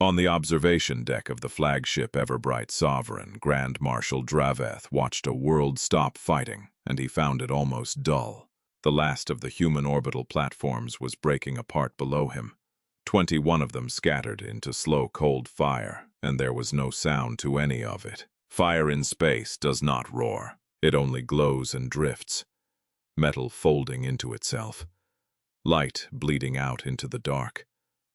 On the observation deck of the flagship Ever-Bright Sovereign, Grand Marshal Draveth watched a world stop fighting, and he found it almost dull. The last of the human orbital platforms was breaking apart below him. 21 of them scattered into slow, cold fire, and there was no sound to any of it. Fire in space does not roar. It only glows and drifts, metal folding into itself, light bleeding out into the dark,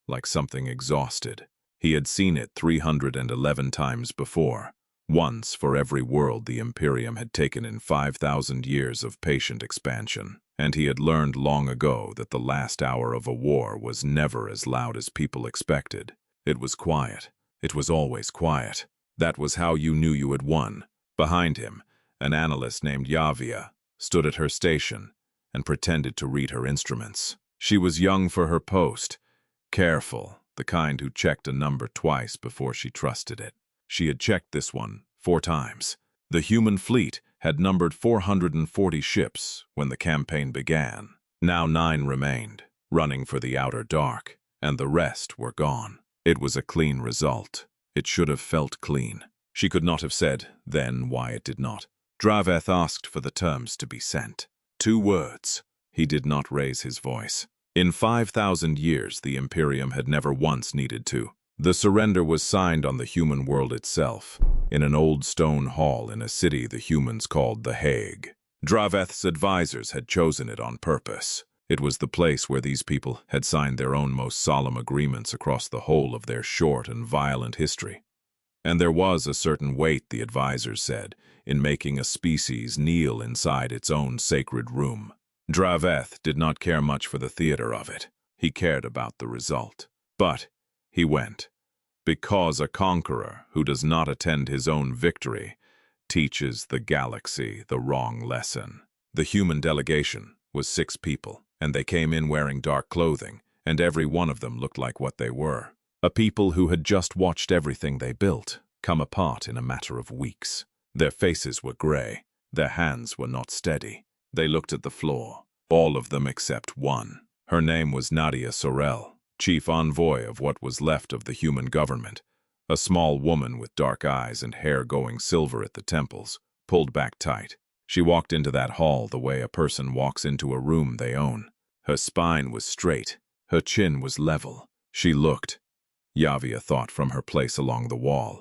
like something exhausted. He had seen it 311 times before, once for every world the Imperium had taken in 5,000 years of patient expansion, and he had learned long ago that the last hour of a war was never as loud as people expected. It was quiet. It was always quiet. That was how you knew you had won. Behind him, an analyst named Yavia stood at her station and pretended to read her instruments. She was young for her post, careful, the kind who checked a number twice before she trusted it. She had checked this one 4 times. The human fleet had numbered 440 ships when the campaign began. Now 9 remained, running for the outer dark, and the rest were gone. It was a clean result. It should have felt clean. She could not have said then why it did not. Draveth asked for the terms to be sent. 2 words. He did not raise his voice. In 5,000 years, the Imperium had never once needed to. The surrender was signed on the human world itself, in an old stone hall in a city the humans called The Hague. Draveth's advisors had chosen it on purpose. It was the place where these people had signed their own most solemn agreements across the whole of their short and violent history. And there was a certain weight, the advisors said, in making a species kneel inside its own sacred room. Draveth did not care much for the theater of it. He cared about the result. But he went, because a conqueror who does not attend his own victory teaches the galaxy the wrong lesson. The human delegation was 6 people, and they came in wearing dark clothing, and every one of them looked like what they were. A people who had just watched everything they built come apart in a matter of weeks. Their faces were gray. Their hands were not steady. They looked at the floor, all of them except one. Her name was Nadia Sorel, chief envoy of what was left of the human government, a small woman with dark eyes and hair going silver at the temples, pulled back tight. She walked into that hall the way a person walks into a room they own. Her spine was straight. Her chin was level. She looked, Yavia thought from her place along the wall,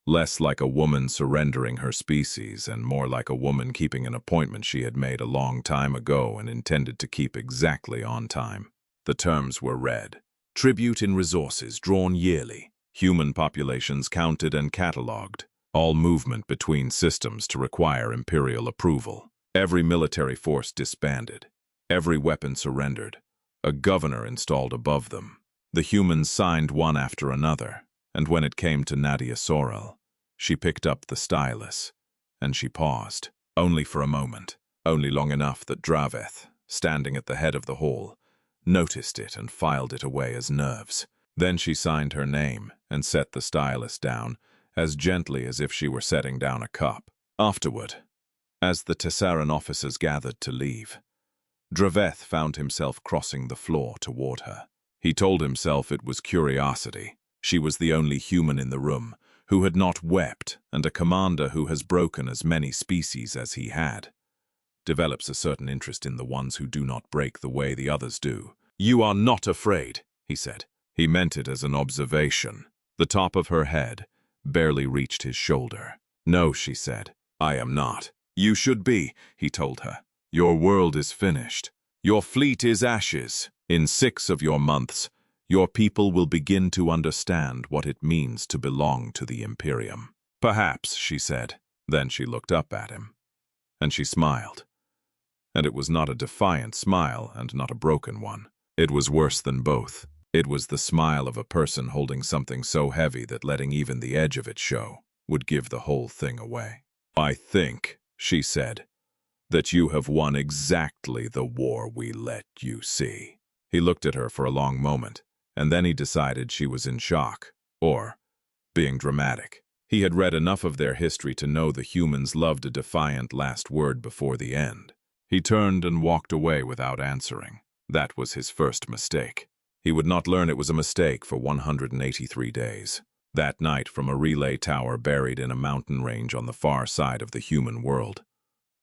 less like a woman surrendering her species and more like a woman keeping an appointment she had made a long time ago and intended to keep exactly on time. The terms were read. Tribute in resources drawn yearly. Human populations counted and catalogued. All movement between systems to require Imperial approval. Every military force disbanded. Every weapon surrendered. A governor installed above them. The humans signed one after another, and when it came to Nadia Sorel, she picked up the stylus, and she paused, only for a moment, only long enough that Draveth, standing at the head of the hall, noticed it and filed it away as nerves. Then she signed her name and set the stylus down, as gently as if she were setting down a cup. Afterward, as the Tessaran officers gathered to leave, Draveth found himself crossing the floor toward her. He told himself it was curiosity. She was the only human in the room who had not wept, and a commander who has broken as many species as he had develops a certain interest in the ones who do not break the way the others do. "You are not afraid," he said. He meant it as an observation. The top of her head barely reached his shoulder. "No," she said, "I am not." "You should be," he told her. "Your world is finished. Your fleet is ashes. In 6 of your months, your people will begin to understand what it means to belong to the Imperium." "Perhaps," she said. Then she looked up at him, and she smiled. And it was not a defiant smile and not a broken one. It was worse than both. It was the smile of a person holding something so heavy that letting even the edge of it show would give the whole thing away. "I think," she said, "that you have won exactly the war we let you see." He looked at her for a long moment, and then he decided she was in shock, or being dramatic. He had read enough of their history to know the humans loved a defiant last word before the end. He turned and walked away without answering. That was his first mistake. He would not learn it was a mistake for 183 days. That night, from a relay tower buried in a mountain range on the far side of the human world,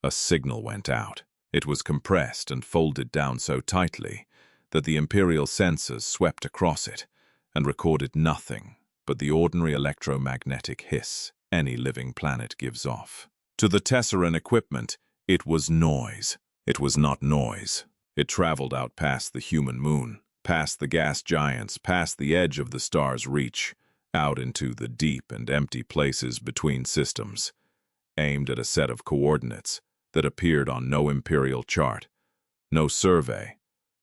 a signal went out. It was compressed and folded down so tightly that the Imperial sensors swept across it and recorded nothing but the ordinary electromagnetic hiss any living planet gives off. To the Tesseran equipment, it was noise. It was not noise. It traveled out past the human moon, past the gas giants, past the edge of the star's reach, out into the deep and empty places between systems, aimed at a set of coordinates that appeared on no Imperial chart, no survey,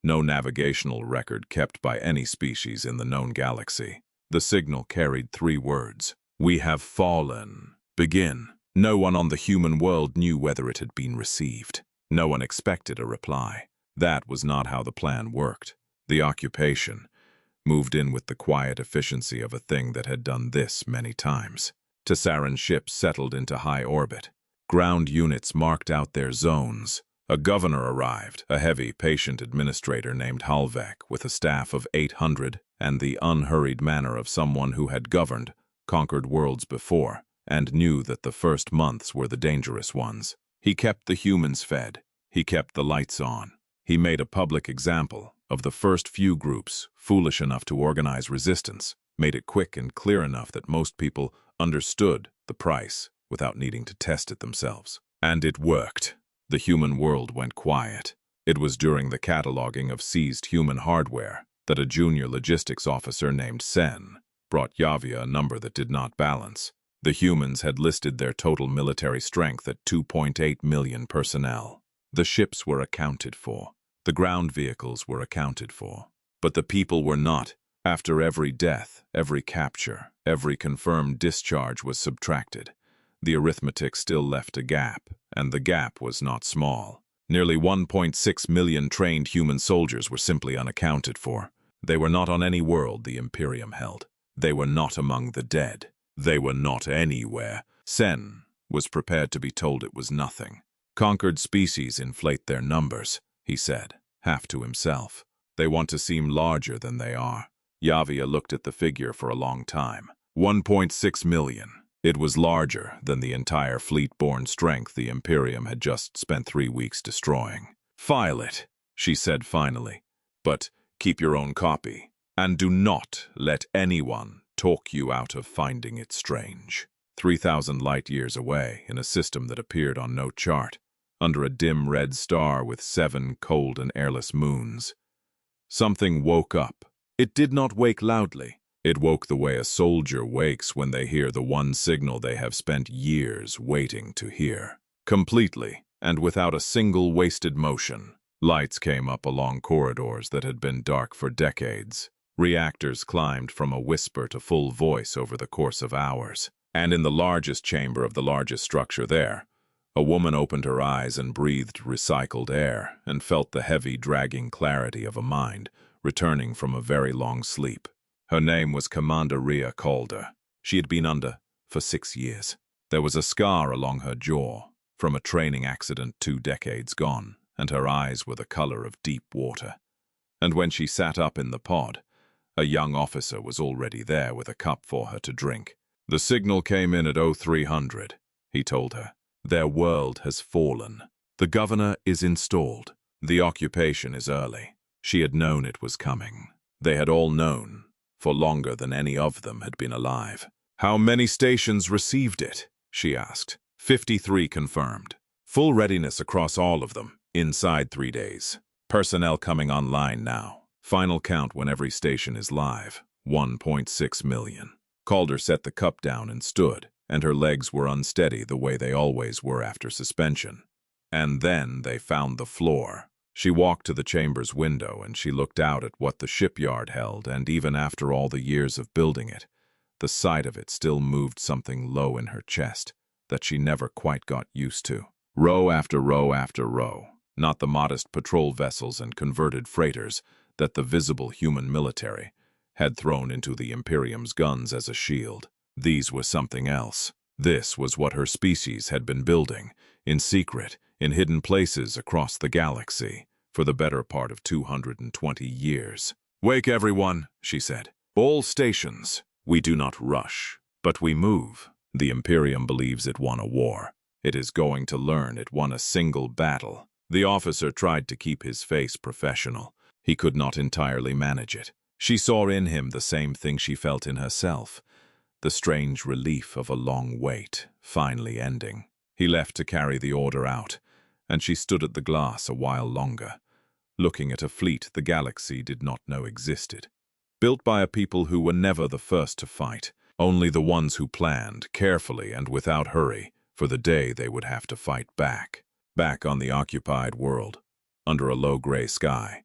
no navigational record kept by any species in the known galaxy. The signal carried 3 words: "We have fallen. Begin." No one on the human world knew whether it had been received. No one expected a reply. That was not how the plan worked. The occupation moved in with the quiet efficiency of a thing that had done this many times. Tesseran ships settled into high orbit. Ground units marked out their zones. A governor arrived, a heavy, patient administrator named Halvek, with a staff of 800 and the unhurried manner of someone who had governed, conquered worlds before, and knew that the first months were the dangerous ones. He kept the humans fed. He kept the lights on. He made a public example of the first few groups foolish enough to organize resistance, made it quick and clear enough that most people understood the price without needing to test it themselves. And it worked. The human world went quiet. It was during the cataloging of seized human hardware that a junior logistics officer named Sen brought Yavia a number that did not balance. The humans had listed their total military strength at 2.8 million personnel. The ships were accounted for. The ground vehicles were accounted for. But the people were not. After every death, every capture, every confirmed discharge was subtracted. The arithmetic still left a gap, and the gap was not small. Nearly 1.6 million trained human soldiers were simply unaccounted for. They were not on any world the Imperium held. They were not among the dead. They were not anywhere. Sen was prepared to be told it was nothing. Conquered species inflate their numbers, he said, half to himself. They want to seem larger than they are. Yavia looked at the figure for a long time. 1.6 million. It was larger than the entire fleet-borne strength the Imperium had just spent 3 weeks destroying. "File it," she said finally, "but keep your own copy, and do not let anyone talk you out of finding it strange." 3,000 light-years away, in a system that appeared on no chart, under a dim red star with 7 cold and airless moons, something woke up. It did not wake loudly. It woke the way a soldier wakes when they hear the one signal they have spent years waiting to hear. Completely, and without a single wasted motion, lights came up along corridors that had been dark for decades. Reactors climbed from a whisper to full voice over the course of hours. And in the largest chamber of the largest structure there, a woman opened her eyes and breathed recycled air and felt the heavy, dragging clarity of a mind returning from a very long sleep. Her name was Commander Rhea Calder. She had been under for 6 years. There was a scar along her jaw from a training accident 2 decades gone, and her eyes were the color of deep water. And when she sat up in the pod, a young officer was already there with a cup for her to drink. "The signal came in at 0300, he told her. "Their world has fallen. The governor is installed. The occupation is early." She had known it was coming. They had all known, for longer than any of them had been alive. "How many stations received it?" she asked. 53 confirmed. "Full readiness across all of them, inside 3 days. Personnel coming online now. Final count when every station is live, 1.6 million. Calder set the cup down and stood, and her legs were unsteady the way they always were after suspension. And then they found the floor. She walked to the chamber's window and she looked out at what the shipyard held, and even after all the years of building it, the sight of it still moved something low in her chest that she never quite got used to. Row after row after row, not the modest patrol vessels and converted freighters that the visible human military had thrown into the Imperium's guns as a shield. These were something else. This was what her species had been building, in secret, in hidden places across the galaxy, for the better part of 220 years. "Wake everyone," she said. "All stations. We do not rush, but we move. The Imperium believes it won a war. It is going to learn it won a single battle." The officer tried to keep his face professional. He could not entirely manage it. She saw in him the same thing she felt in herself, the strange relief of a long wait finally ending. He left to carry the order out, and she stood at the glass a while longer, looking at a fleet the galaxy did not know existed. Built by a people who were never the first to fight, only the ones who planned, carefully and without hurry, for the day they would have to fight back. Back on the occupied world, under a low gray sky,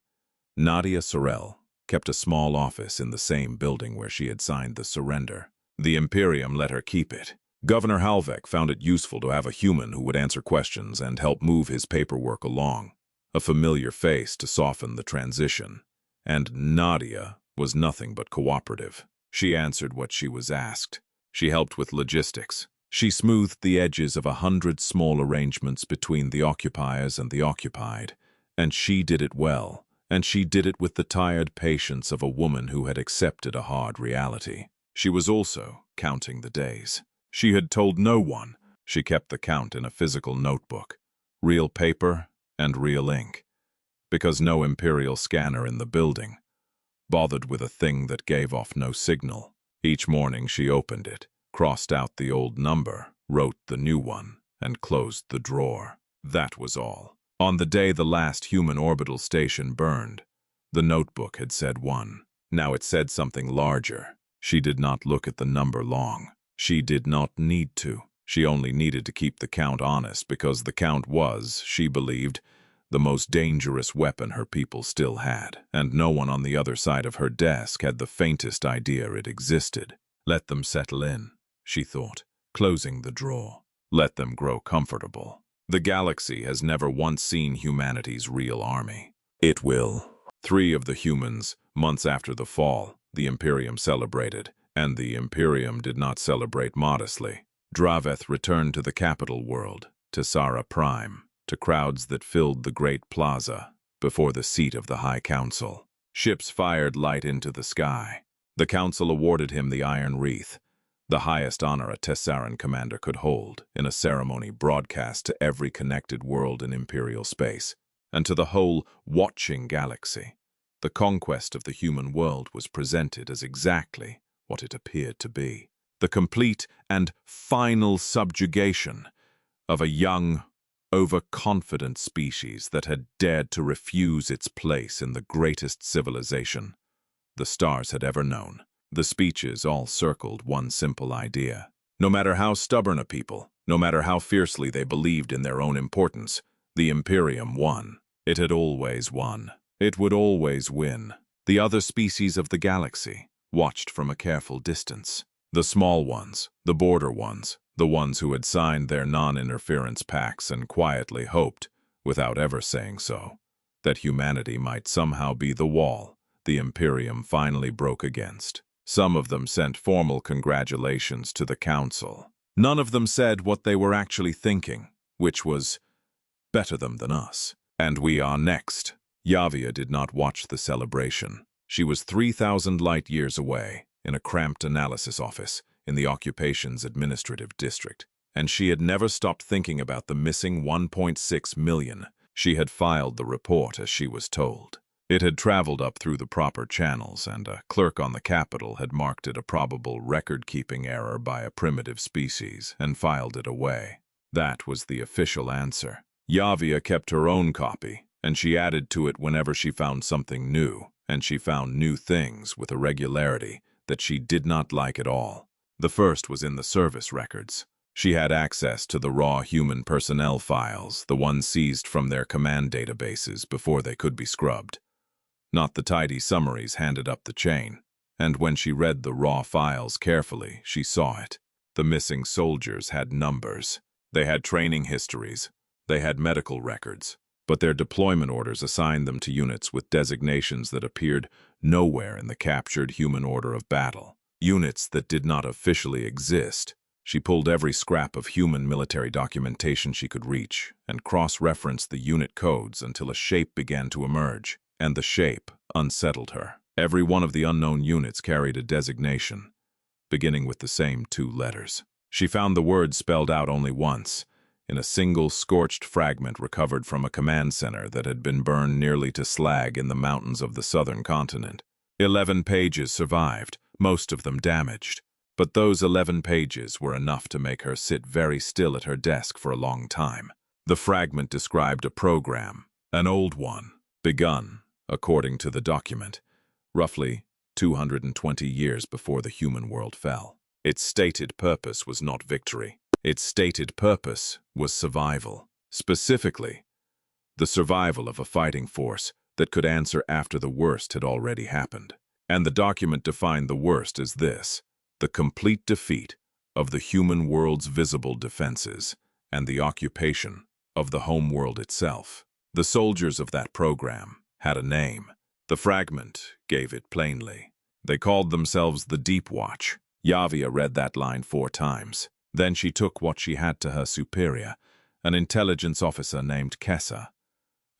Nadia Sorel kept a small office in the same building where she had signed the surrender. The Imperium let her keep it. Governor Halvek found it useful to have a human who would answer questions and help move his paperwork along, a familiar face to soften the transition. And Nadia was nothing but cooperative. She answered what she was asked. She helped with logistics. She smoothed the edges of 100 small arrangements between the occupiers and the occupied, and she did it well. And she did it with the tired patience of a woman who had accepted a hard reality. She was also counting the days. She had told no one. She kept the count in a physical notebook, real paper and real ink, because no Imperial scanner in the building bothered with a thing that gave off no signal. Each morning she opened it, crossed out the old number, wrote the new one, and closed the drawer. That was all. On the day the last human orbital station burned, the notebook had said 1. Now it said something larger. She did not look at the number long. She did not need to. She only needed to keep the count honest because the count was, she believed, the most dangerous weapon her people still had, and no one on the other side of her desk had the faintest idea it existed. Let them settle in, she thought, closing the drawer. Let them grow comfortable. The galaxy has never once seen humanity's real army. It will. 3 of the humans, months after the fall, the Imperium celebrated, and the Imperium did not celebrate modestly. Draveth returned to the capital world, to Sara Prime, to crowds that filled the great plaza before the seat of the High Council. Ships fired light into the sky. The Council awarded him the Iron Wreath, the highest honor a Tessaran commander could hold, in a ceremony broadcast to every connected world in Imperial space, and to the whole watching galaxy. The conquest of the human world was presented as exactly what it appeared to be: the complete and final subjugation of a young, overconfident species that had dared to refuse its place in the greatest civilization the stars had ever known. The speeches all circled one simple idea. No matter how stubborn a people, no matter how fiercely they believed in their own importance, the Imperium won. It had always won. It would always win. The other species of the galaxy watched from a careful distance. The small ones, the border ones, the ones who had signed their non-interference pacts and quietly hoped, without ever saying so, that humanity might somehow be the wall the Imperium finally broke against. Some of them sent formal congratulations to the Council. None of them said what they were actually thinking, which was, better them than us. And we are next. Yavia did not watch the celebration. She was 3,000 light-years away, in a cramped analysis office in the occupation's administrative district, and she had never stopped thinking about the missing 1.6 million. She had filed the report as she was told. It had traveled up through the proper channels, and a clerk on the Capitol had marked it a probable record-keeping error by a primitive species and filed it away. That was the official answer. Yavia kept her own copy, and she added to it whenever she found something new, and she found new things with a regularity that she did not like at all. The first was in the service records. She had access to the raw human personnel files, the ones seized from their command databases before they could be scrubbed. Not the tidy summaries handed up the chain, and when she read the raw files carefully, she saw it. The missing soldiers had numbers. They had training histories. They had medical records, but their deployment orders assigned them to units with designations that appeared nowhere in the captured human order of battle. Units that did not officially exist. She pulled every scrap of human military documentation she could reach and cross-referenced the unit codes until a shape began to emerge, and the shape unsettled her. Every one of the unknown units carried a designation, beginning with the same 2 letters. She found the word spelled out only once, in a single scorched fragment recovered from a command center that had been burned nearly to slag in the mountains of the southern continent. 11 pages survived, most of them damaged. But those 11 pages were enough to make her sit very still at her desk for a long time. The fragment described a program, an old one, begun, according to the document, roughly 220 years before the human world fell. Its stated purpose was not victory. Its stated purpose was survival. Specifically, the survival of a fighting force that could answer after the worst had already happened. And the document defined the worst as this: the complete defeat of the human world's visible defenses and the occupation of the home world itself. The soldiers of that program had a name. The fragment gave it plainly. They called themselves the Deepwatch. Yavia read that line 4 times. Then she took what she had to her superior, an intelligence officer named Kessa,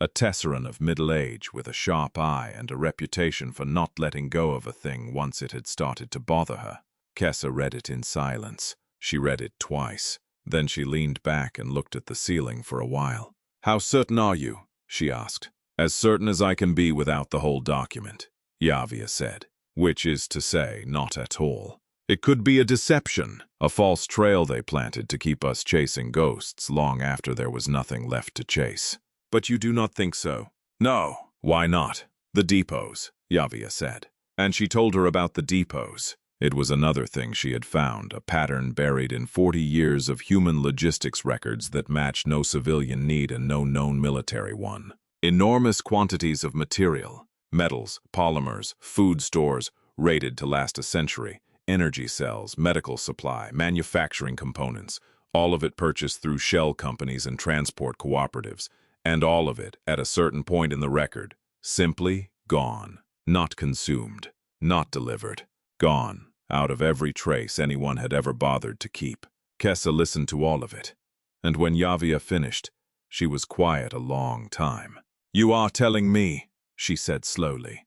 a Tesseran of middle age with a sharp eye and a reputation for not letting go of a thing once it had started to bother her. Kessa read it in silence. She read it twice. Then she leaned back and looked at the ceiling for a while. "How certain are you?" she asked. "As certain as I can be without the whole document," Yavia said. "Which is to say, not at all. It could be a deception, a false trail they planted to keep us chasing ghosts long after there was nothing left to chase." "But you do not think so?" "No." "Why not?" "The depots," Yavia said. And she told her about the depots. It was another thing she had found, a pattern buried in 40 years of human logistics records that matched no civilian need and no known military one. Enormous quantities of material, metals, polymers, food stores, rated to last a century, energy cells, medical supply, manufacturing components, all of it purchased through shell companies and transport cooperatives, and all of it, at a certain point in the record, simply gone, not consumed, not delivered. Gone, out of every trace anyone had ever bothered to keep. Kessa listened to all of it, and when Yavia finished, she was quiet a long time. "You are telling me," she said slowly,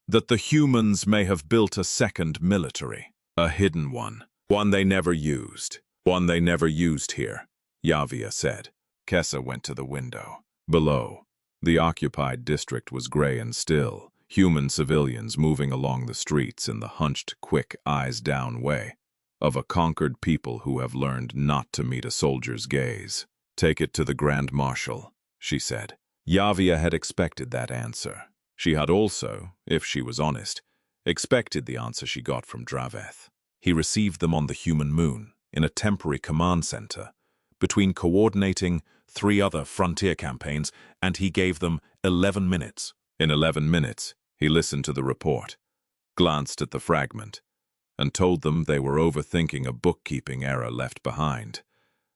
"that the humans may have built a second military, a hidden one they never used. One they never used here," Yavia said. Kessa went to the window. Below, the occupied district was gray and still. Human civilians moving along the streets in the hunched, quick, eyes-down way of a conquered people who have learned not to meet a soldier's gaze. "Take it to the Grand Marshal," she said. Yavia had expected that answer. She had also, if she was honest, expected the answer she got from Draveth. He received them on the human moon, in a temporary command center, between coordinating 3 other frontier campaigns, and he gave them 11 minutes. In 11 minutes, he listened to the report, glanced at the fragment, and told them they were overthinking a bookkeeping error left behind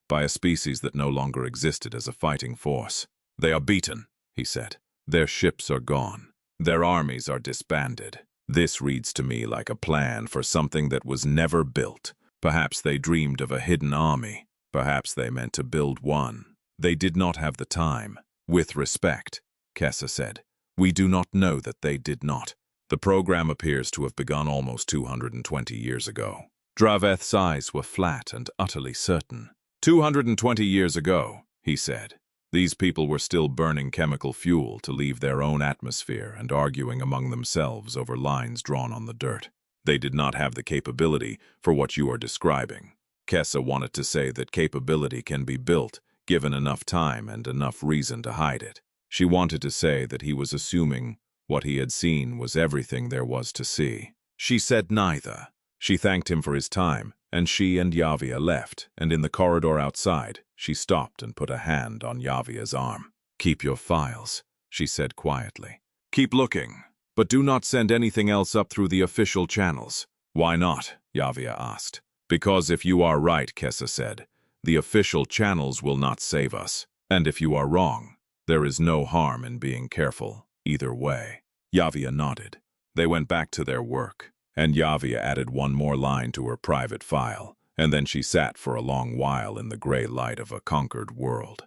by a species that no longer existed as a fighting force. "They are beaten," he said. "Their ships are gone. Their armies are disbanded. This reads to me like a plan for something that was never built. Perhaps they dreamed of a hidden army. Perhaps they meant to build one. They did not have the time." "With respect," Kessa said, "we do not know that they did not. The program appears to have begun almost 220 years ago." Draveth's eyes were flat and utterly certain. 220 years ago, he said. These people were still burning chemical fuel to leave their own atmosphere and arguing among themselves over lines drawn on the dirt. They did not have the capability for what you are describing. Kessa wanted to say that capability can be built, given enough time and enough reason to hide it. She wanted to say that he was assuming what he had seen was everything there was to see. She said neither. She thanked him for his time, and she and Yavia left, and in the corridor outside, she stopped and put a hand on Yavia's arm. "Keep your files," she said quietly. "Keep looking, but do not send anything else up through the official channels." "Why not?" Yavia asked. "Because if you are right," Kessa said, "the official channels will not save us. And if you are wrong, there is no harm in being careful, either way." Yavia nodded. They went back to their work, and Yavia added one more line to her private file, and then she sat for a long while in the gray light of a conquered world,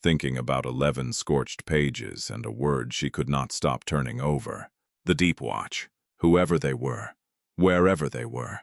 thinking about 11 scorched pages and a word she could not stop turning over. The Deepwatch. whoever they were, wherever they were.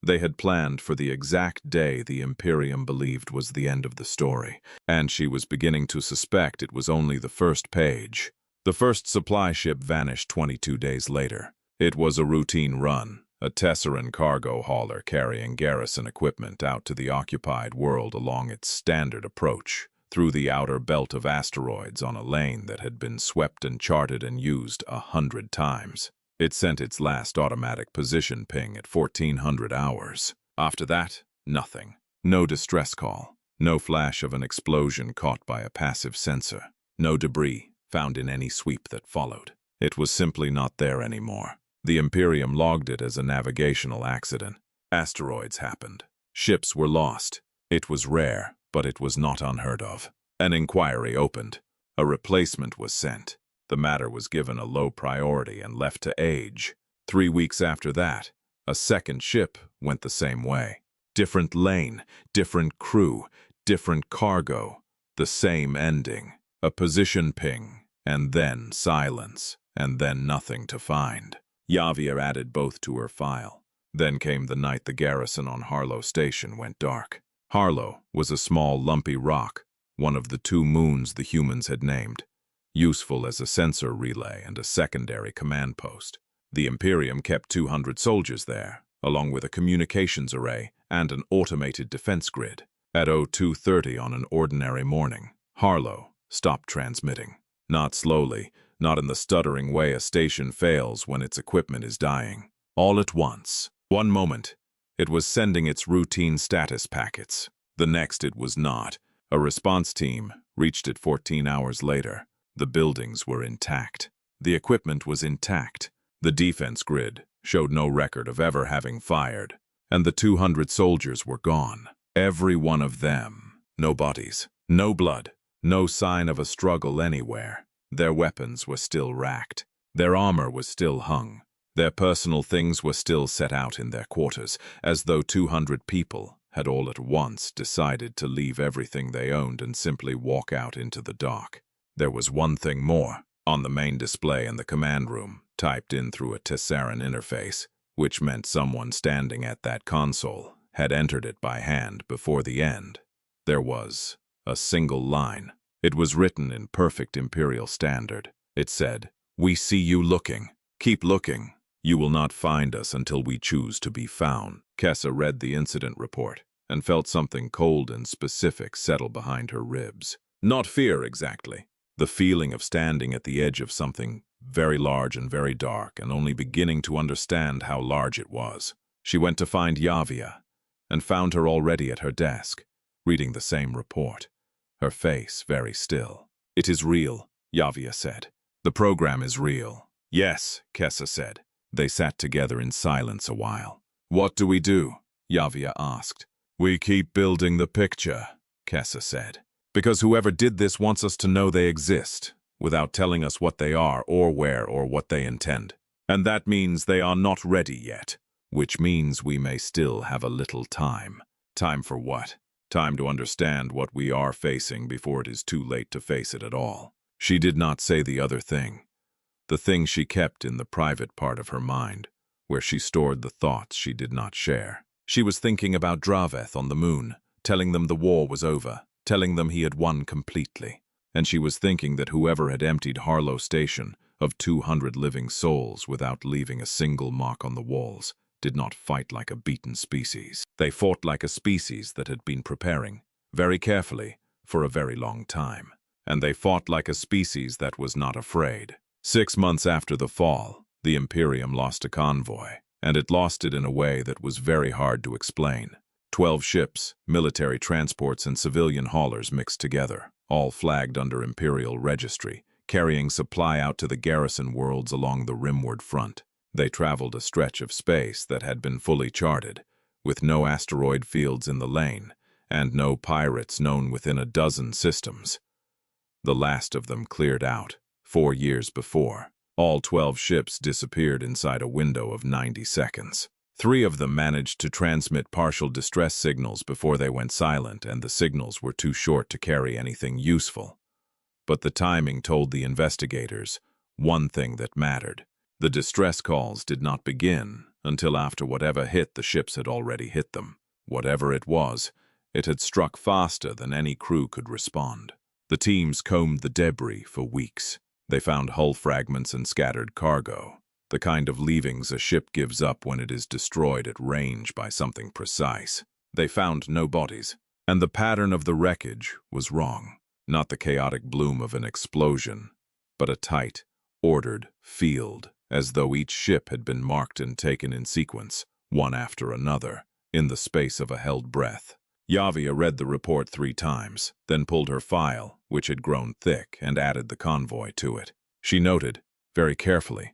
They had planned for the exact day the Imperium believed was the end of the story, and she was beginning to suspect it was only the first page. The first supply ship vanished 22 days later. It was a routine run, a Tesseran cargo hauler carrying garrison equipment out to the occupied world along its standard approach, through the outer belt of asteroids on a lane that had been swept and charted and used 100 times. It sent its last automatic position ping at 1400 hours. After that, nothing. No distress call. No flash of an explosion caught by a passive sensor. No debris found in any sweep that followed. It was simply not there anymore. The Imperium logged it as a navigational accident. Asteroids happened. Ships were lost. It was rare, but it was not unheard of. An inquiry opened. A replacement was sent. The matter was given a low priority and left to age. 3 weeks after that, a second ship went the same way. Different lane, different crew, different cargo, the same ending. A position ping, and then silence, and then nothing to find. Yavia added both to her file. Then came the night the garrison on Harlow Station went dark. Harlow was a small, lumpy rock, one of the 2 moons the humans had named, useful as a sensor relay and a secondary command post. The Imperium kept 200 soldiers there, along with a communications array and an automated defense grid. At 02:30 on an ordinary morning, Harlow stopped transmitting. Not slowly, not in the stuttering way a station fails when its equipment is dying. All at once. One moment, it was sending its routine status packets. The next it was not. A response team reached it 14 hours later. The buildings were intact. The equipment was intact. The defense grid showed no record of ever having fired. And the 200 soldiers were gone. Every one of them. No bodies, no blood, no sign of a struggle anywhere. Their weapons were still racked. Their armor was still hung. Their personal things were still set out in their quarters, as though 200 people had all at once decided to leave everything they owned and simply walk out into the dark. There was one thing more. On the main display in the command room, typed in through a Tesseran interface, which meant someone standing at that console had entered it by hand before the end. There was a single line. It was written in perfect Imperial standard. It said, "We see you looking. Keep looking. You will not find us until we choose to be found." Kessa read the incident report and felt something cold and specific settle behind her ribs. Not fear exactly. The feeling of standing at the edge of something very large and very dark and only beginning to understand how large it was. She went to find Yavia and found her already at her desk, reading the same report, her face very still. "It is real," Yavia said. "The program is real." "Yes," Kessa said. They sat together in silence a while. "What do we do?" Yavia asked. "We keep building the picture," Kessa said. "Because whoever did this wants us to know they exist, without telling us what they are or where or what they intend. And that means they are not ready yet, which means we may still have a little time. Time for what? Time to understand what we are facing before it is too late to face it at all." She did not say the other thing, the thing she kept in the private part of her mind, where she stored the thoughts she did not share. She was thinking about Draveth on the moon, telling them the war was over, telling them he had won completely. And she was thinking that whoever had emptied Harlow Station of 200 living souls without leaving a single mark on the walls did not fight like a beaten species. They fought like a species that had been preparing, very carefully, for a very long time. And they fought like a species that was not afraid. 6 months after the fall, the Imperium lost a convoy, and it lost it in a way that was very hard to explain. 12 ships, military transports, and civilian haulers mixed together, all flagged under Imperial registry, carrying supply out to the garrison worlds along the rimward front. They traveled a stretch of space that had been fully charted, with no asteroid fields in the lane, and no pirates known within a dozen systems. The last of them cleared out, 4 years before. All 12 ships disappeared inside a window of 90 seconds. 3 of them managed to transmit partial distress signals before they went silent, and the signals were too short to carry anything useful. But the timing told the investigators one thing that mattered. The distress calls did not begin until after whatever hit the ships had already hit them. Whatever it was, it had struck faster than any crew could respond. The teams combed the debris for weeks. They found hull fragments and scattered cargo, the kind of leavings a ship gives up when it is destroyed at range by something precise. They found no bodies, and the pattern of the wreckage was wrong. Not the chaotic bloom of an explosion, but a tight, ordered field, as though each ship had been marked and taken in sequence, one after another, in the space of a held breath. Yavia read the report 3 times, then pulled her file, which had grown thick, and added the convoy to it. She noted, very carefully,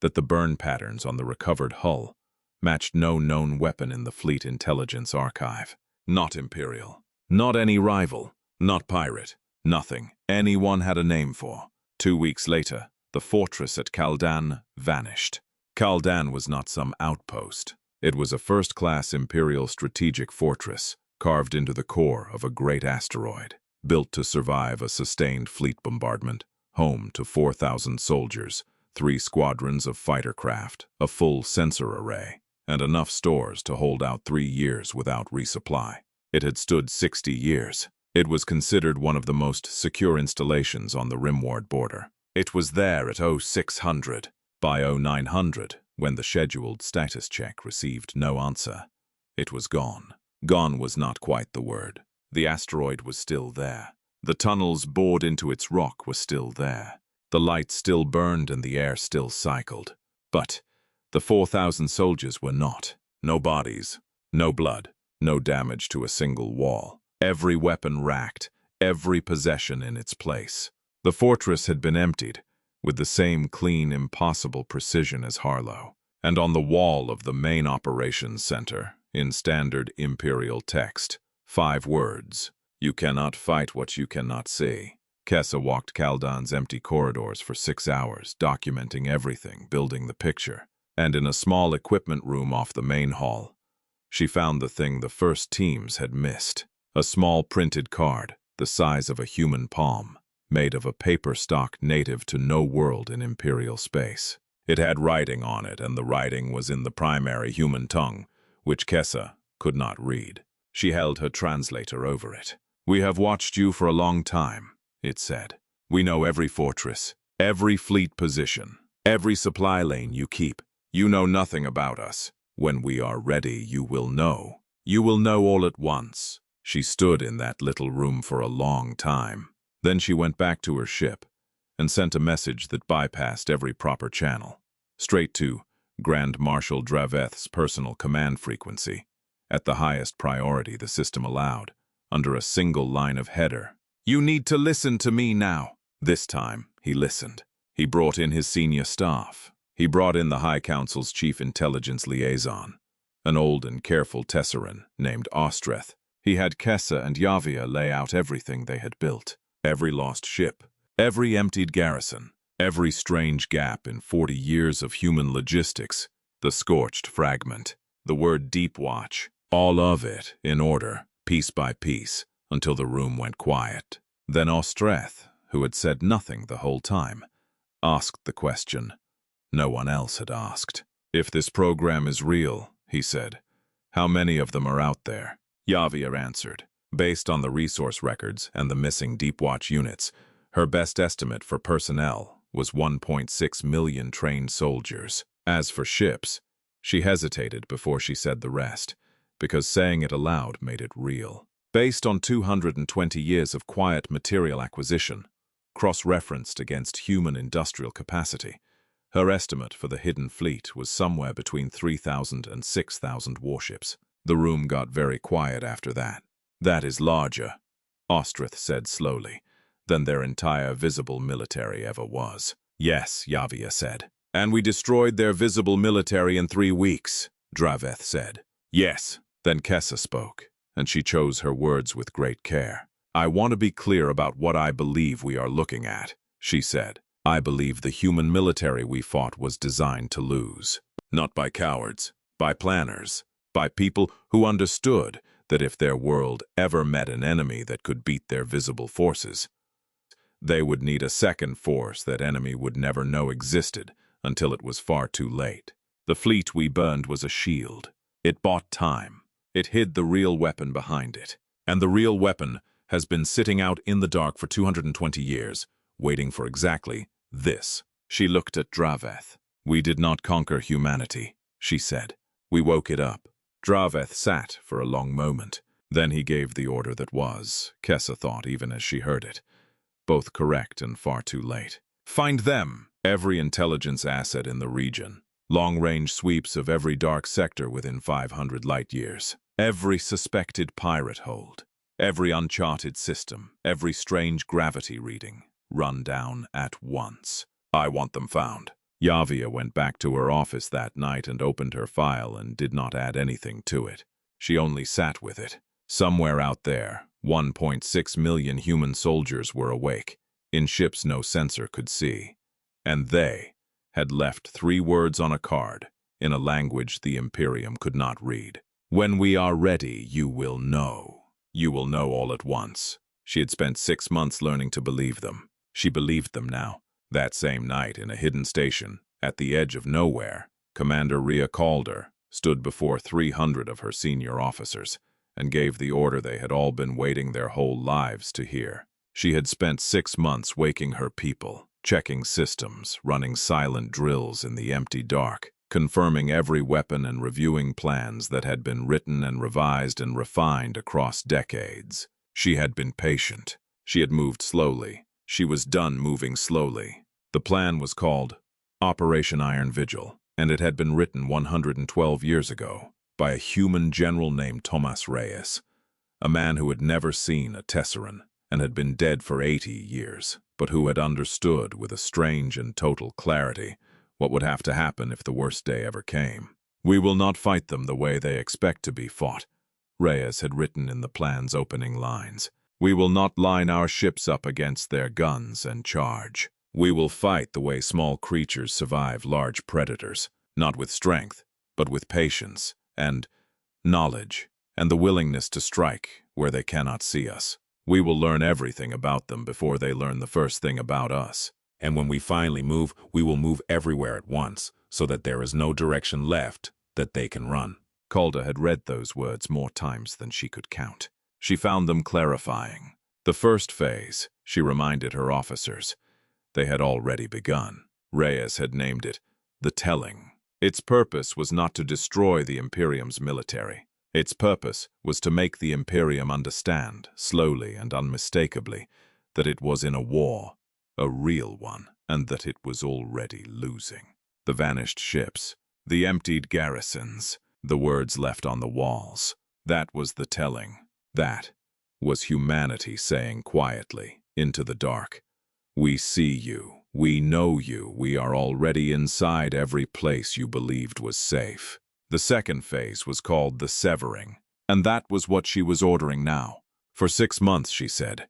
that the burn patterns on the recovered hull matched no known weapon in the Fleet Intelligence Archive. Not Imperial, not any rival, not pirate, nothing anyone had a name for. 2 weeks later, the fortress at Kaldan vanished. Kaldan was not some outpost. It was a first-class Imperial strategic fortress, carved into the core of a great asteroid, built to survive a sustained fleet bombardment, home to 4,000 soldiers, 3 squadrons of fighter craft, a full sensor array, and enough stores to hold out 3 years without resupply. It had stood 60 years. It was considered one of the most secure installations on the Rimward border. It was there at 0600. By 0900, when the scheduled status check received no answer, it was gone. Gone was not quite the word. The asteroid was still there. The tunnels bored into its rock were still there. The lights still burned and the air still cycled. But the 4,000 soldiers were not. No bodies, no blood, no damage to a single wall. Every weapon racked, every possession in its place. The fortress had been emptied, with the same clean, impossible precision as Harlow. And on the wall of the main operations center, in standard Imperial text, 5 words: "You cannot fight what you cannot see." Kessa walked Kaldan's empty corridors for 6 hours, documenting everything, building the picture. And in a small equipment room off the main hall, she found the thing the first teams had missed. A small printed card, the size of a human palm, made of a paper stock native to no world in Imperial space. It had writing on it, and the writing was in the primary human tongue, which Kessa could not read. She held her translator over it. "We have watched you for a long time," it said. "We know every fortress, every fleet position, every supply lane you keep. You know nothing about us. When we are ready, you will know. You will know all at once." She stood in that little room for a long time. Then she went back to her ship and sent a message that bypassed every proper channel, straight to Grand Marshal Draveth's personal command frequency, at the highest priority the system allowed, under a single line of header. "You need to listen to me now." This time, he listened. He brought in his senior staff. He brought in the High Council's chief intelligence liaison, an old and careful Tesseran named Ostreth. He had Kessa and Yavia lay out everything they had built. Every lost ship, every emptied garrison, every strange gap in 40 years of human logistics, the scorched fragment, the word Deepwatch, all of it in order, piece by piece, until the room went quiet. Then Ostreth, who had said nothing the whole time, asked the question no one else had asked. "If this program is real," he said, "how many of them are out there?" Yavia answered. Based on the resource records and the missing Deepwatch units, her best estimate for personnel was 1.6 million trained soldiers. As for ships, she hesitated before she said the rest, because saying it aloud made it real. Based on 220 years of quiet material acquisition, cross-referenced against human industrial capacity, her estimate for the hidden fleet was somewhere between 3,000 and 6,000 warships. The room got very quiet after that. "That is larger," Ostreth said slowly, "than their entire visible military ever was." "Yes," Yavia said. "And we destroyed their visible military in 3 weeks," Draveth said. "Yes." Then Kessa spoke, and she chose her words with great care. "I want to be clear about what I believe we are looking at," she said. "I believe the human military we fought was designed to lose. Not by cowards, by planners, by people who understood that if their world ever met an enemy that could beat their visible forces, they would need a second force that enemy would never know existed until it was far too late. The fleet we burned was a shield. It bought time. It hid the real weapon behind it. And the real weapon has been sitting out in the dark for 220 years, waiting for exactly this. She looked at Draveth. "We did not conquer humanity," she said. "We woke it up." Draveth sat for a long moment. Then he gave the order that was, Kessa thought even as she heard it, both correct and far too late. "Find them!" Every intelligence asset in the region. Long-range sweeps of every dark sector within 500 light-years. Every suspected pirate hold. Every uncharted system. Every strange gravity reading. Run down at once. "I want them found." Yavia went back to her office that night and opened her file and did not add anything to it. She only sat with it. Somewhere out there, 1.6 million human soldiers were awake, in ships no sensor could see. And they had left 3 words on a card, in a language the Imperium could not read. "When we are ready, you will know. You will know all at once." She had spent 6 months learning to believe them. She believed them now. That same night, in a hidden station, at the edge of nowhere, Commander Rhea Calder stood before 300 of her senior officers and gave the order they had all been waiting their whole lives to hear. She had spent 6 months waking her people, checking systems, running silent drills in the empty dark, confirming every weapon and reviewing plans that had been written and revised and refined across decades. She had been patient. She had moved slowly. She was done moving slowly. The plan was called Operation Iron Vigil, and it had been written 112 years ago by a human general named Thomas Reyes, a man who had never seen a Tesseran and had been dead for 80 years, but who had understood with a strange and total clarity what would have to happen if the worst day ever came. "We will not fight them the way they expect to be fought," Reyes had written in the plan's opening lines. "We will not line our ships up against their guns and charge. We will fight the way small creatures survive large predators, not with strength, but with patience and knowledge and the willingness to strike where they cannot see us. We will learn everything about them before they learn the first thing about us. And when we finally move, we will move everywhere at once, so that there is no direction left that they can run." Calder had read those words more times than she could count. She found them clarifying. The first phase, she reminded her officers. They had already begun. Reyes had named it the telling. Its purpose was not to destroy the Imperium's military. Its purpose was to make the Imperium understand, slowly and unmistakably, that it was in a war, a real one, and that it was already losing. The vanished ships, the emptied garrisons, the words left on the walls. That was the telling. That was humanity saying quietly, into the dark, "We see you, we know you, we are already inside every place you believed was safe." The second phase was called the severing, and that was what she was ordering now. For 6 months, she said,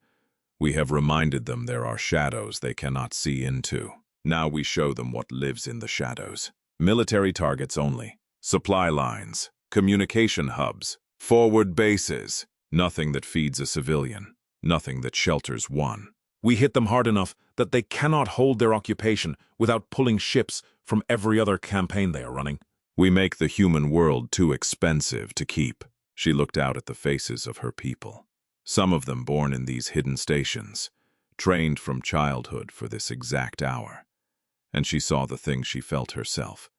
"We have reminded them there are shadows they cannot see into. Now we show them what lives in the shadows. Military targets only, supply lines, communication hubs, forward bases. Nothing that feeds a civilian, nothing that shelters one. We hit them hard enough that they cannot hold their occupation without pulling ships from every other campaign they are running. We make the human world too expensive to keep." She looked out at the faces of her people, some of them born in these hidden stations, trained from childhood for this exact hour. And she saw the thing she felt herself,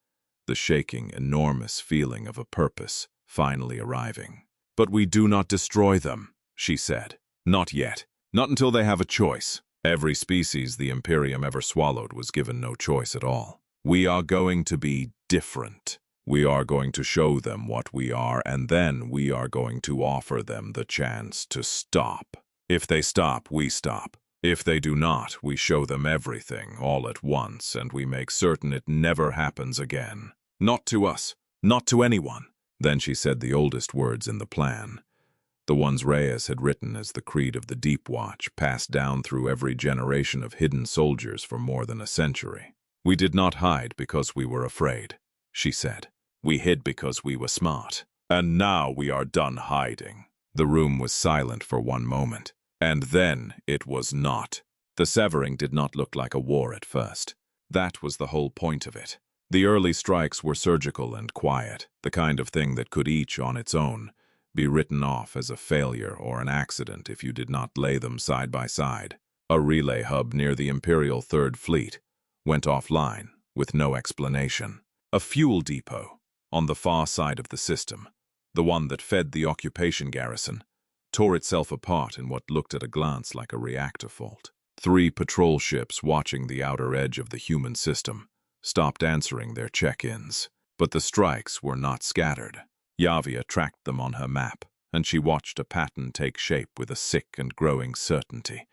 the shaking, enormous feeling of a purpose finally arriving. "But we do not destroy them," she said. "Not yet. Not until they have a choice." Every species the Imperium ever swallowed was given no choice at all. "We are going to be different. We are going to show them what we are, and then we are going to offer them the chance to stop. If they stop, we stop. If they do not, we show them everything all at once, and we make certain it never happens again. Not to us. Not to anyone." Then she said the oldest words in the plan, the ones Reyes had written as the creed of the Deepwatch, passed down through every generation of hidden soldiers for more than a century. "We did not hide because we were afraid," she said. "We hid because we were smart. And now we are done hiding." The room was silent for one moment, and then it was not. The severing did not look like a war at first. That was the whole point of it. The early strikes were surgical and quiet, the kind of thing that could each, on its own, be written off as a failure or an accident if you did not lay them side by side. A relay hub near the Imperial Third Fleet went offline with no explanation. A fuel depot on the far side of the system, the one that fed the occupation garrison, tore itself apart in what looked at a glance like a reactor fault. 3 patrol ships watching the outer edge of the human system stopped answering their check-ins. But the strikes were not scattered. Yavia tracked them on her map, and she watched a pattern take shape with a sick and growing certainty.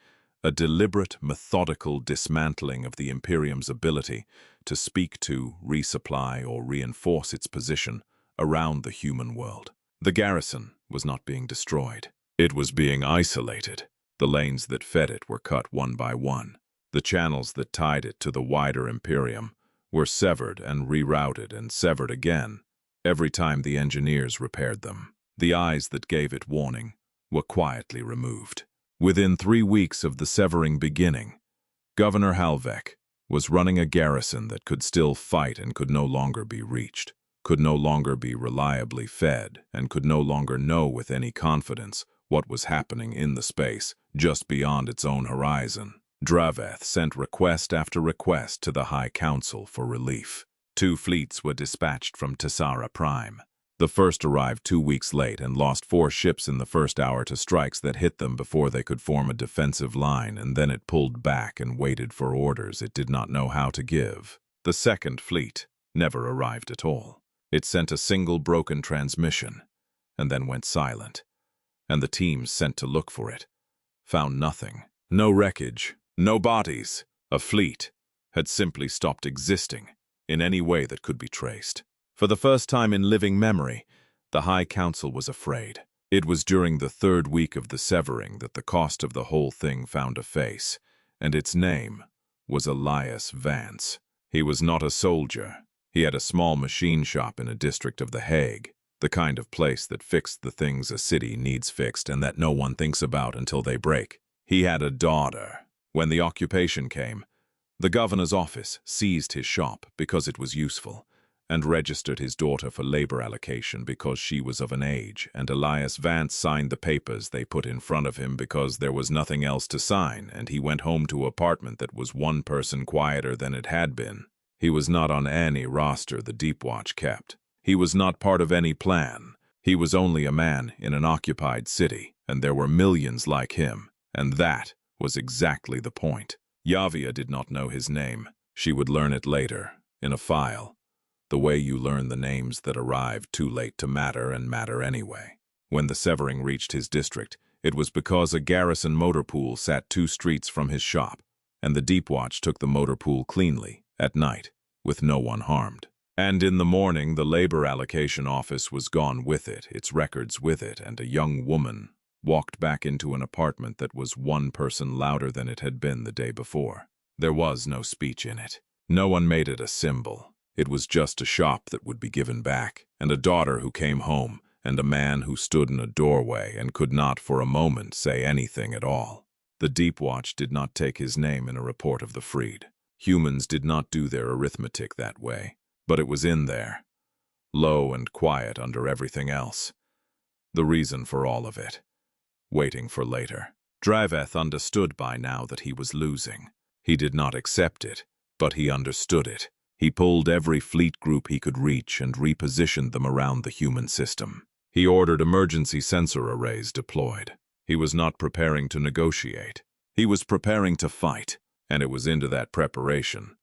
A deliberate, methodical dismantling of the Imperium's ability to speak to, resupply, or reinforce its position around the human world. The garrison was not being destroyed. It was being isolated. The lanes that fed it were cut one by one. The channels that tied it to the wider Imperium were severed and rerouted and severed again every time the engineers repaired them. The eyes that gave it warning were quietly removed. Within 3 weeks of the severing beginning, Governor Halvek was running a garrison that could still fight and could no longer be reached, could no longer be reliably fed, and could no longer know with any confidence what was happening in the space just beyond its own horizon. Draveth sent request after request to the High Council for relief. 2 fleets were dispatched from Tessara Prime. The first arrived 2 weeks late and lost 4 ships in the first hour to strikes that hit them before they could form a defensive line, and then it pulled back and waited for orders it did not know how to give. The second fleet never arrived at all. It sent a single broken transmission, and then went silent. And the teams sent to look for it found nothing. No wreckage, no bodies. A fleet had simply stopped existing in any way that could be traced. For the first time in living memory, the High Council was afraid. It was during the 3rd week of the severing that the cost of the whole thing found a face, and its name was Elias Vance. He was not a soldier. He had a small machine shop in a district of The Hague, the kind of place that fixed the things a city needs fixed and that no one thinks about until they break. He had a daughter. When the occupation came, the governor's office seized his shop because it was useful, and registered his daughter for labor allocation because she was of an age, and Elias Vance signed the papers they put in front of him because there was nothing else to sign, and he went home to an apartment that was 1 person quieter than it had been. He was not on any roster the Deepwatch kept. He was not part of any plan. He was only a man in an occupied city, and there were millions like him, and that was exactly the point. Yavia did not know his name. She would learn it later, in a file. The way you learn the names that arrived too late to matter and matter anyway. When the severing reached his district, it was because a garrison motor pool sat 2 streets from his shop, and the Deepwatch took the motor pool cleanly, at night, with no one harmed. And in the morning, the labor allocation office was gone with it, its records with it, and a young woman walked back into an apartment that was 1 person louder than it had been the day before. There was no speech in it. No one made it a symbol. It was just a shop that would be given back, and a daughter who came home, and a man who stood in a doorway and could not for a moment say anything at all. The Deepwatch did not take his name in a report of the freed. Humans did not do their arithmetic that way, but it was in there, low and quiet under everything else. The reason for all of it. Waiting for later. Draveth understood by now that he was losing. He did not accept it, but he understood it. He pulled every fleet group he could reach and repositioned them around the human system. He ordered emergency sensor arrays deployed. He was not preparing to negotiate. He was preparing to fight, and it was into that preparation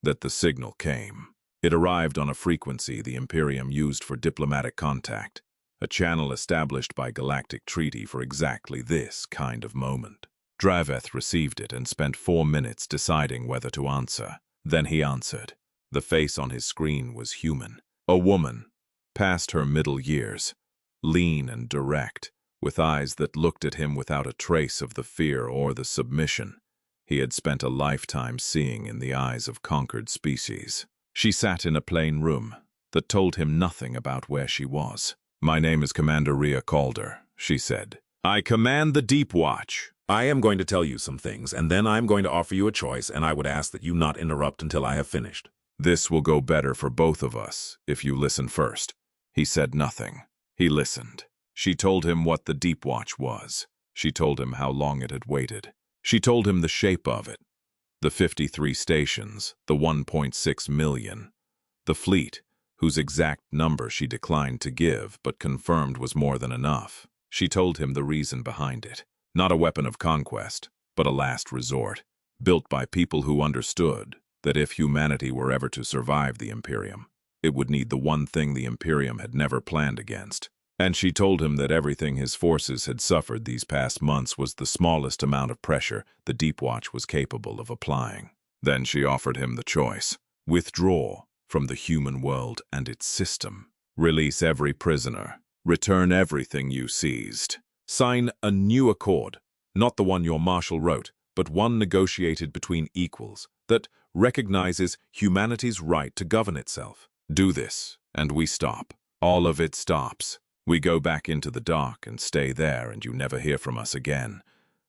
that the signal came. It arrived on a frequency the Imperium used for diplomatic contact, a channel established by Galactic Treaty for exactly this kind of moment. Draveth received it and spent 4 minutes deciding whether to answer. Then he answered. The face on his screen was human. A woman, past her middle years, lean and direct, with eyes that looked at him without a trace of the fear or the submission he had spent a lifetime seeing in the eyes of conquered species. She sat in a plain room that told him nothing about where she was. "My name is Commander Rhea Calder," she said. "I command the Deepwatch. I am going to tell you some things, and then I am going to offer you a choice, and I would ask that you not interrupt until I have finished. This will go better for both of us if you listen first. He said nothing. He listened. She told him what the Deepwatch was. She told him how long it had waited. She told him the shape of it. The 53 stations, the 1.6 million. The fleet, whose exact number she declined to give but confirmed was more than enough. She told him the reason behind it. Not a weapon of conquest, but a last resort, built by people who understood that if humanity were ever to survive the Imperium, it would need the one thing the Imperium had never planned against. And she told him that everything his forces had suffered these past months was the smallest amount of pressure the Deepwatch was capable of applying. Then she offered him the choice. Withdraw from the human world and its system. Release every prisoner. Return everything you seized. Sign a new accord, not the one your marshal wrote, but one negotiated between equals, that recognizes humanity's right to govern itself. Do this, and we stop. All of it stops. We go back into the dark and stay there, and you never hear from us again,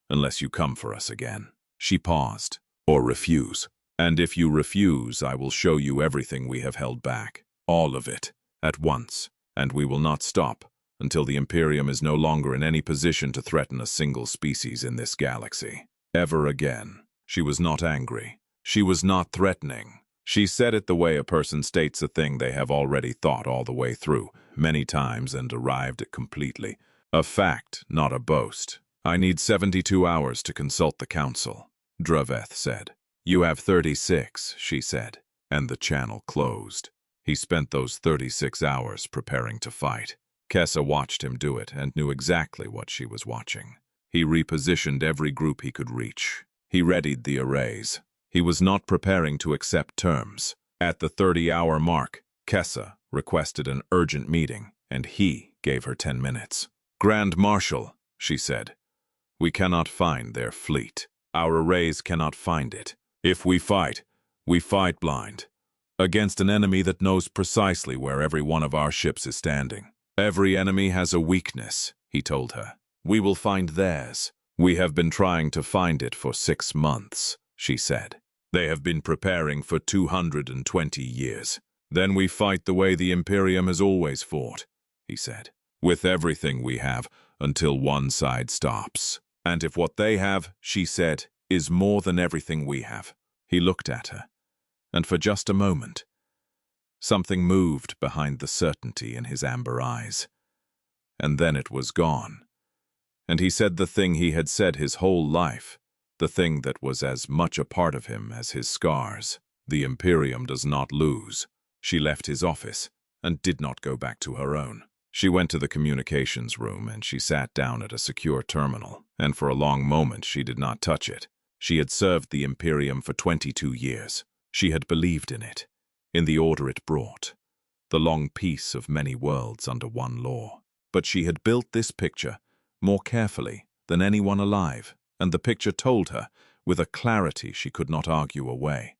unless you come for us again. She paused. Or refuse. And if you refuse, I will show you everything we have held back. All of it, at once, and we will not stop until the Imperium is no longer in any position to threaten a single species in this galaxy. Ever again. She was not angry. She was not threatening. She said it the way a person states a thing they have already thought all the way through, many times, and arrived at completely. A fact, not a boast. I need 72 hours to consult the council, Draveth said. You have 36, she said, and the channel closed. He spent those 36 hours preparing to fight. Kessa watched him do it and knew exactly what she was watching. He repositioned every group he could reach. He readied the arrays. He was not preparing to accept terms. At the 30-hour mark, Kessa requested an urgent meeting, and he gave her 10 minutes. Grand Marshal, she said, we cannot find their fleet. Our arrays cannot find it. If we fight blind, against an enemy that knows precisely where every one of our ships is standing. Every enemy has a weakness, he told her. We will find theirs. We have been trying to find it for 6 months, she said. They have been preparing for 220 years. Then we fight the way the Imperium has always fought, he said. With everything we have, until one side stops. And if what they have, she said, is more than everything we have. He looked at her, and for just a moment, something moved behind the certainty in his amber eyes. And then it was gone. And he said the thing he had said his whole life, the thing that was as much a part of him as his scars. The Imperium does not lose. She left his office and did not go back to her own. She went to the communications room and she sat down at a secure terminal, and for a long moment she did not touch it. She had served the Imperium for 22 years. She had believed in it, in the order it brought, the long peace of many worlds under one law. But she had built this picture more carefully than anyone alive, and the picture told her, with a clarity she could not argue away,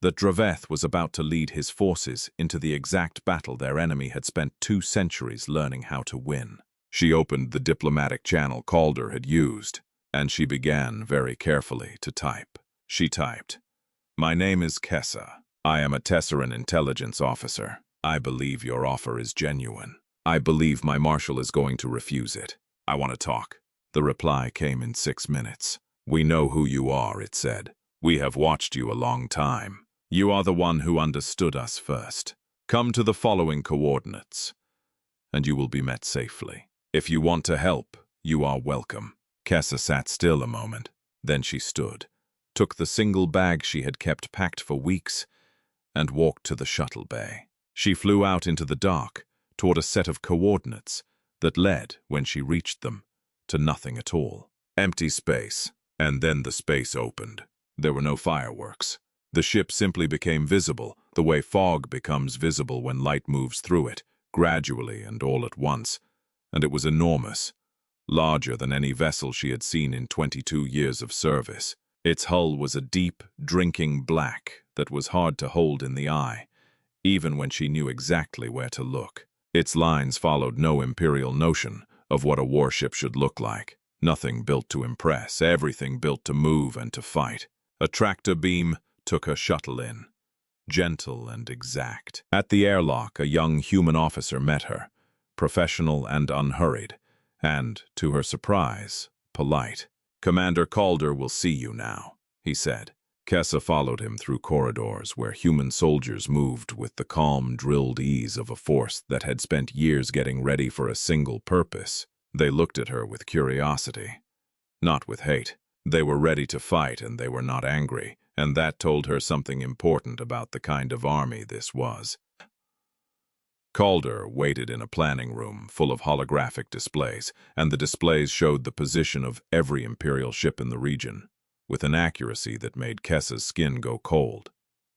that Draveth was about to lead his forces into the exact battle their enemy had spent 2 centuries learning how to win. She opened the diplomatic channel Calder had used, and she began very carefully to type. She typed, "My name is Kessa. I am a Tesseran intelligence officer. I believe your offer is genuine. I believe my marshal is going to refuse it. I want to talk." The reply came in 6 minutes. "We know who you are," it said. "We have watched you a long time. You are the one who understood us first. Come to the following coordinates, and you will be met safely. If you want to help, you are welcome." Kessa sat still a moment. Then she stood, took the single bag she had kept packed for weeks, and walked to the shuttle bay. She flew out into the dark, toward a set of coordinates that led, when she reached them, to nothing at all. Empty space. And then the space opened. There were no fireworks. The ship simply became visible, the way fog becomes visible when light moves through it, gradually and all at once. And it was enormous, larger than any vessel she had seen in 22 years of service. Its hull was a deep, drinking black that was hard to hold in the eye, even when she knew exactly where to look. Its lines followed no Imperial notion of what a warship should look like. Nothing built to impress, everything built to move and to fight. A tractor beam took her shuttle in, gentle and exact. At the airlock, a young human officer met her, professional and unhurried, and, to her surprise, polite. "Commander Calder will see you now," he said. Kessa followed him through corridors where human soldiers moved with the calm, drilled ease of a force that had spent years getting ready for a single purpose. They looked at her with curiosity, not with hate. They were ready to fight, and they were not angry, and that told her something important about the kind of army this was. Calder waited in a planning room full of holographic displays, and the displays showed the position of every Imperial ship in the region, with an accuracy that made Kessa's skin go cold,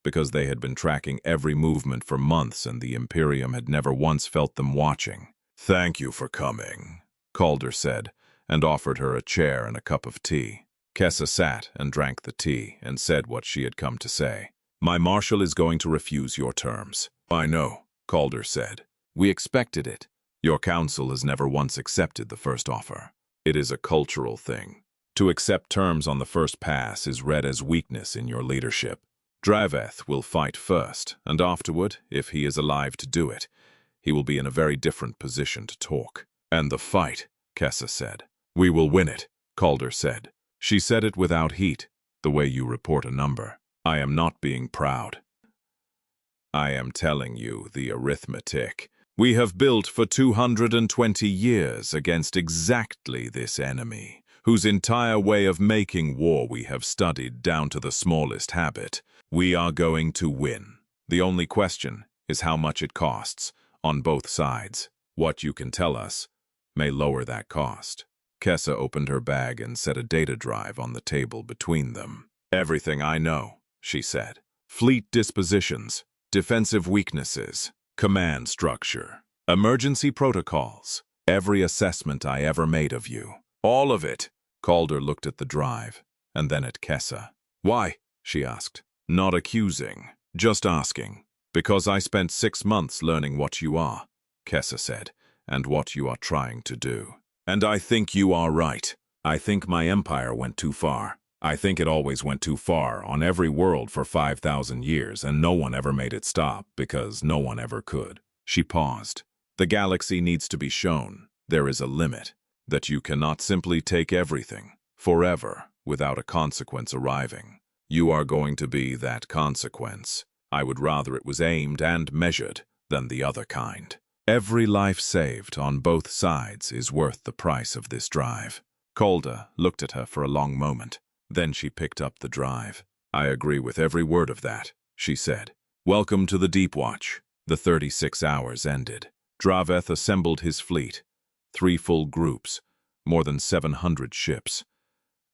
because they had been tracking every movement for months and the Imperium had never once felt them watching. "Thank you for coming," Calder said, and offered her a chair and a cup of tea. Kessa sat and drank the tea and said what she had come to say. "My marshal is going to refuse your terms." "I know," Calder said. "We expected it. Your council has never once accepted the first offer. It is a cultural thing. To accept terms on the first pass is read as weakness in your leadership. Draveth will fight first, and afterward, if he is alive to do it, he will be in a very different position to talk." "And the fight," Kessa said. "We will win it," Calder said. She said it without heat, the way you report a number. "I am not being proud. I am telling you the arithmetic. We have built for 220 years against exactly this enemy, whose entire way of making war we have studied down to the smallest habit. We are going to win. The only question is how much it costs, on both sides. What you can tell us may lower that cost." Kessa opened her bag and set a data drive on the table between them. "Everything I know," she said. "Fleet dispositions, defensive weaknesses, command structure, emergency protocols, every assessment I ever made of you. All of it." Calder looked at the drive, and then at Kessa. "Why?" she asked. "Not accusing, just asking. Because I spent 6 months learning what you are," Kessa said, "and what you are trying to do. And I think you are right. I think my empire went too far. I think it always went too far on every world for 5,000 years, and no one ever made it stop because no one ever could." She paused. "The galaxy needs to be shown there is a limit, that you cannot simply take everything, forever, without a consequence arriving. You are going to be that consequence. I would rather it was aimed and measured than the other kind. Every life saved on both sides is worth the price of this drive." Calder looked at her for a long moment. Then she picked up the drive. "I agree with every word of that," she said. "Welcome to the Deepwatch." The 36 hours ended. Draveth assembled his fleet, 3 full groups, more than 700 ships,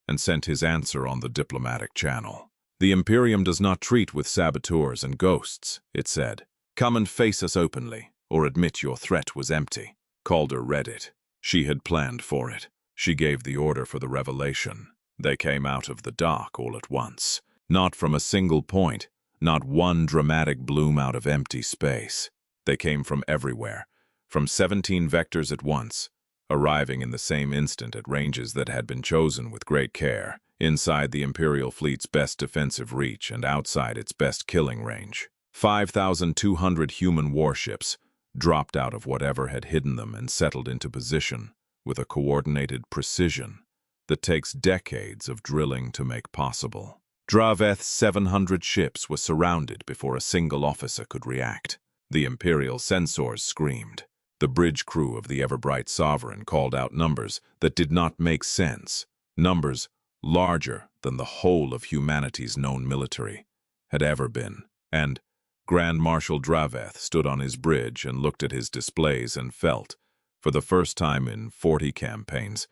and sent his answer on the diplomatic channel. "The Imperium does not treat with saboteurs and ghosts," it said. "Come and face us openly, or admit your threat was empty." Calder read it. She had planned for it. She gave the order for the revelation. They came out of the dark all at once. Not from a single point, not one dramatic bloom out of empty space. They came from everywhere, from 17 vectors at once, arriving in the same instant at ranges that had been chosen with great care, inside the Imperial fleet's best defensive reach and outside its best killing range. 5,200 human warships dropped out of whatever had hidden them and settled into position with a coordinated precision that takes decades of drilling to make possible. Draveth's 700 ships were surrounded before a single officer could react. The Imperial censors screamed. The bridge crew of the ever-bright Sovereign called out numbers that did not make sense, numbers larger than the whole of humanity's known military had ever been. And Grand Marshal Draveth stood on his bridge and looked at his displays and felt, for the first time in 40 campaigns,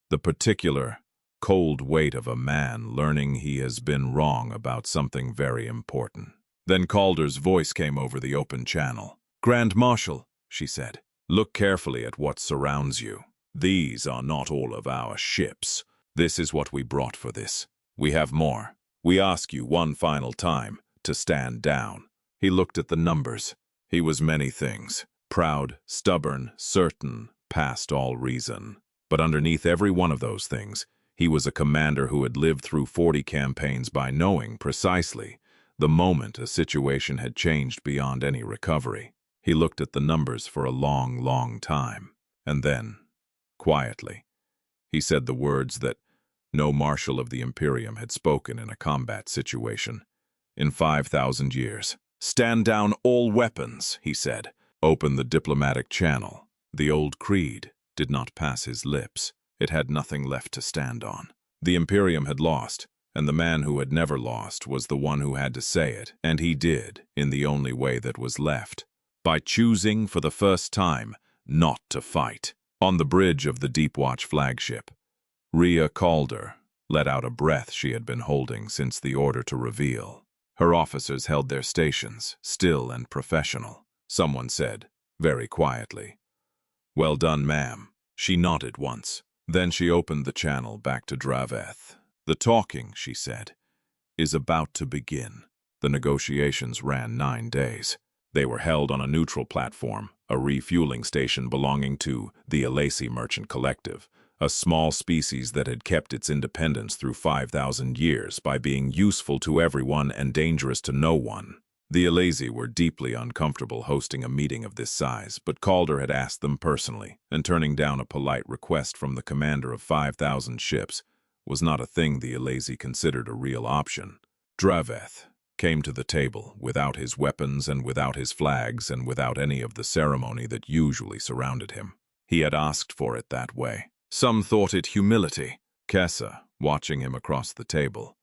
the particular, cold weight of a man learning he has been wrong about something very important. Then Calder's voice came over the open channel. "Grand Marshal," she said, "look carefully at what surrounds you. These are not all of our ships. This is what we brought for this. We have more. We ask you one final time to stand down." He looked at the numbers. He was many things. Proud, stubborn, certain, past all reason. But underneath every one of those things, he was a commander who had lived through 40 campaigns by knowing, precisely, the moment a situation had changed beyond any recovery. He looked at the numbers for a long, long time, and then, quietly, he said the words that no marshal of the Imperium had spoken in a combat situation in 5,000 years. "Stand down all weapons," he said. "Open the diplomatic channel." The old creed did not pass his lips. It had nothing left to stand on. The Imperium had lost, and the man who had never lost was the one who had to say it, and he did, in the only way that was left, by choosing for the first time not to fight. On the bridge of the Deepwatch flagship, Rhea Calder let out a breath she had been holding since the order to reveal. Her officers held their stations, still and professional. Someone said, very quietly, "Well done, ma'am." She nodded once. Then she opened the channel back to Draveth. "The talking," she said, "is about to begin." The negotiations ran 9 days. They were held on a neutral platform, a refueling station belonging to the Alacy Merchant Collective, a small species that had kept its independence through 5,000 years by being useful to everyone and dangerous to no one. The Alacy were deeply uncomfortable hosting a meeting of this size, but Calder had asked them personally, and turning down a polite request from the commander of 5,000 ships was not a thing the Alacy considered a real option. Draveth came to the table without his weapons and without his flags and without any of the ceremony that usually surrounded him. He had asked for it that way. Some thought it humility. Kessa, watching him across the table,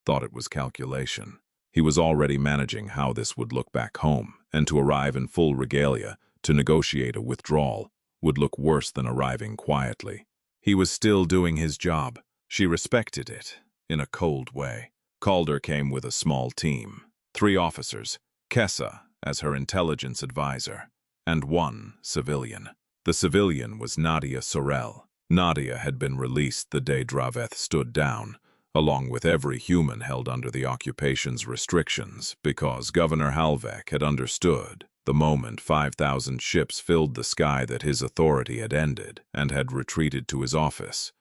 thought it was calculation. He was already managing how this would look back home, and to arrive in full regalia, to negotiate a withdrawal, would look worse than arriving quietly. He was still doing his job. She respected it, in a cold way. Calder came with a small team, 3 officers, Kessa as her intelligence advisor, and 1 civilian. The civilian was Nadia Sorel. Nadia had been released the day Draveth stood down, along with every human held under the occupation's restrictions, because Governor Halvek had understood the moment 5,000 ships filled the sky that his authority had ended, and had retreated to his office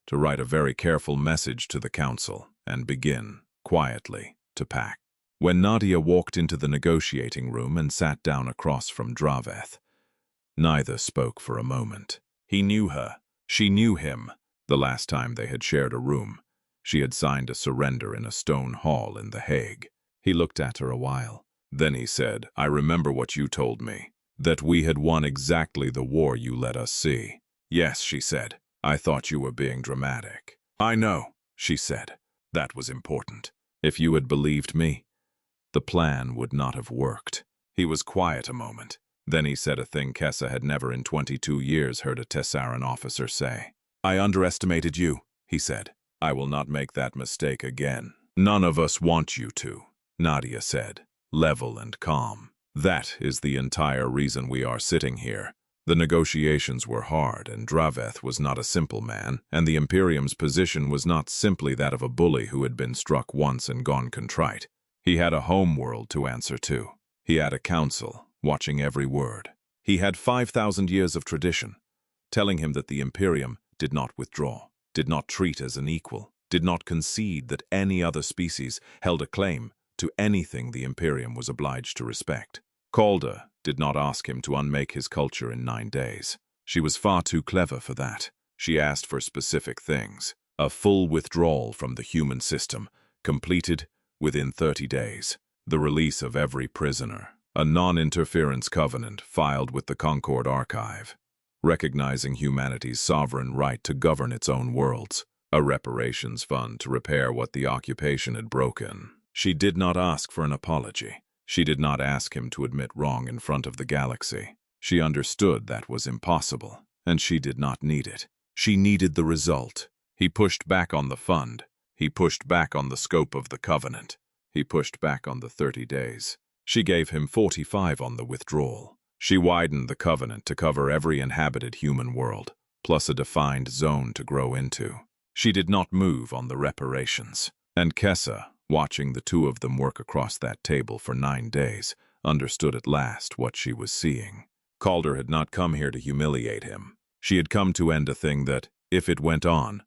to write a very careful message to the council and begin, quietly, to pack. When Nadia walked into the negotiating room and sat down across from Draveth, neither spoke for a moment. He knew her. She knew him. The last time they had shared a room, she had signed a surrender in a stone hall in The Hague. He looked at her a while. Then he said, "I remember what you told me, that we had won exactly the war you let us see." "Yes," she said. "I thought you were being dramatic." "I know," she said. "That was important. If you had believed me, the plan would not have worked." He was quiet a moment. Then he said a thing Kessa had never in 22 years heard a Tessaran officer say. "I underestimated you," he said. "I will not make that mistake again." "None of us want you to," Nadia said, level and calm. "That is the entire reason we are sitting here. The negotiations were hard, and Draveth was not a simple man, and the Imperium's position was not simply that of a bully who had been struck once and gone contrite. He had a home world to answer to. He had a council, watching every word. He had 5,000 years of tradition, telling him that the Imperium did not withdraw, did not treat as an equal, did not concede that any other species held a claim to anything the Imperium was obliged to respect. Calder did not ask him to unmake his culture in 9 days. She was far too clever for that. She asked for specific things. A full withdrawal from the human system, completed within 30 days. The release of every prisoner. A non-interference covenant filed with the Concord Archive, recognizing humanity's sovereign right to govern its own worlds. A reparations fund to repair what the occupation had broken. She did not ask for an apology. She did not ask him to admit wrong in front of the galaxy. She understood that was impossible, and she did not need it. She needed the result. He pushed back on the fund. He pushed back on the scope of the covenant. He pushed back on the 30 days. She gave him 45 on the withdrawal. She widened the covenant to cover every inhabited human world, plus a defined zone to grow into. She did not move on the reparations. And Kessa, watching the 2 of them work across that table for 9 days, understood at last what she was seeing. Calder had not come here to humiliate him. She had come to end a thing that, if it went on,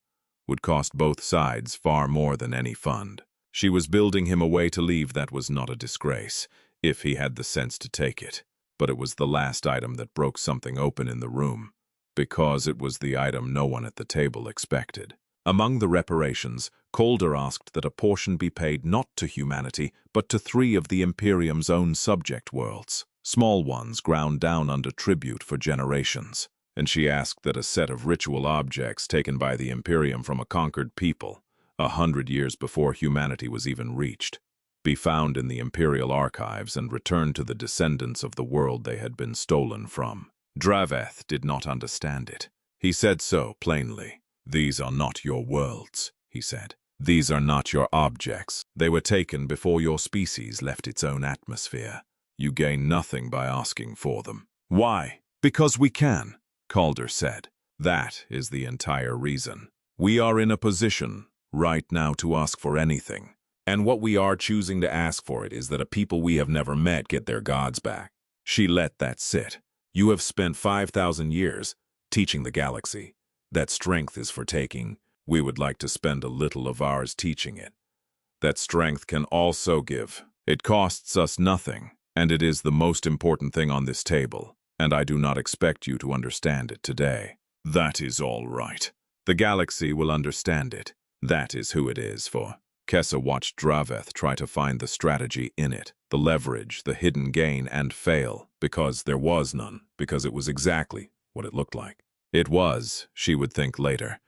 would cost both sides far more than any fund. She was building him a way to leave that was not a disgrace, if he had the sense to take it. But it was the last item that broke something open in the room, because it was the item no one at the table expected. Among the reparations, Calder asked that a portion be paid not to humanity, but to 3 of the Imperium's own subject worlds, small ones ground down under tribute for generations. And she asked that a set of ritual objects taken by the Imperium from a conquered people, 100 years before humanity was even reached, be found in the Imperial archives and returned to the descendants of the world they had been stolen from. Draveth did not understand it. He said so plainly. "These are not your worlds," he said. "These are not your objects. They were taken before your species left its own atmosphere. You gain nothing by asking for them." "Why?" "Because we can," Calder said. "That is the entire reason. We are in a position right now to ask for anything. And what we are choosing to ask for it is that a people we have never met get their gods back." She let that sit. "You have spent 5,000 years teaching the galaxy. That strength is for taking. We would like to spend a little of ours teaching it. That strength can also give. It costs us nothing, and it is the most important thing on this table, and I do not expect you to understand it today." "That is all right. The galaxy will understand it. That is who it is for." Kessa watched Draveth try to find the strategy in it, the leverage, the hidden gain, and fail, because there was none, because it was exactly what it looked like. It was, she would think later,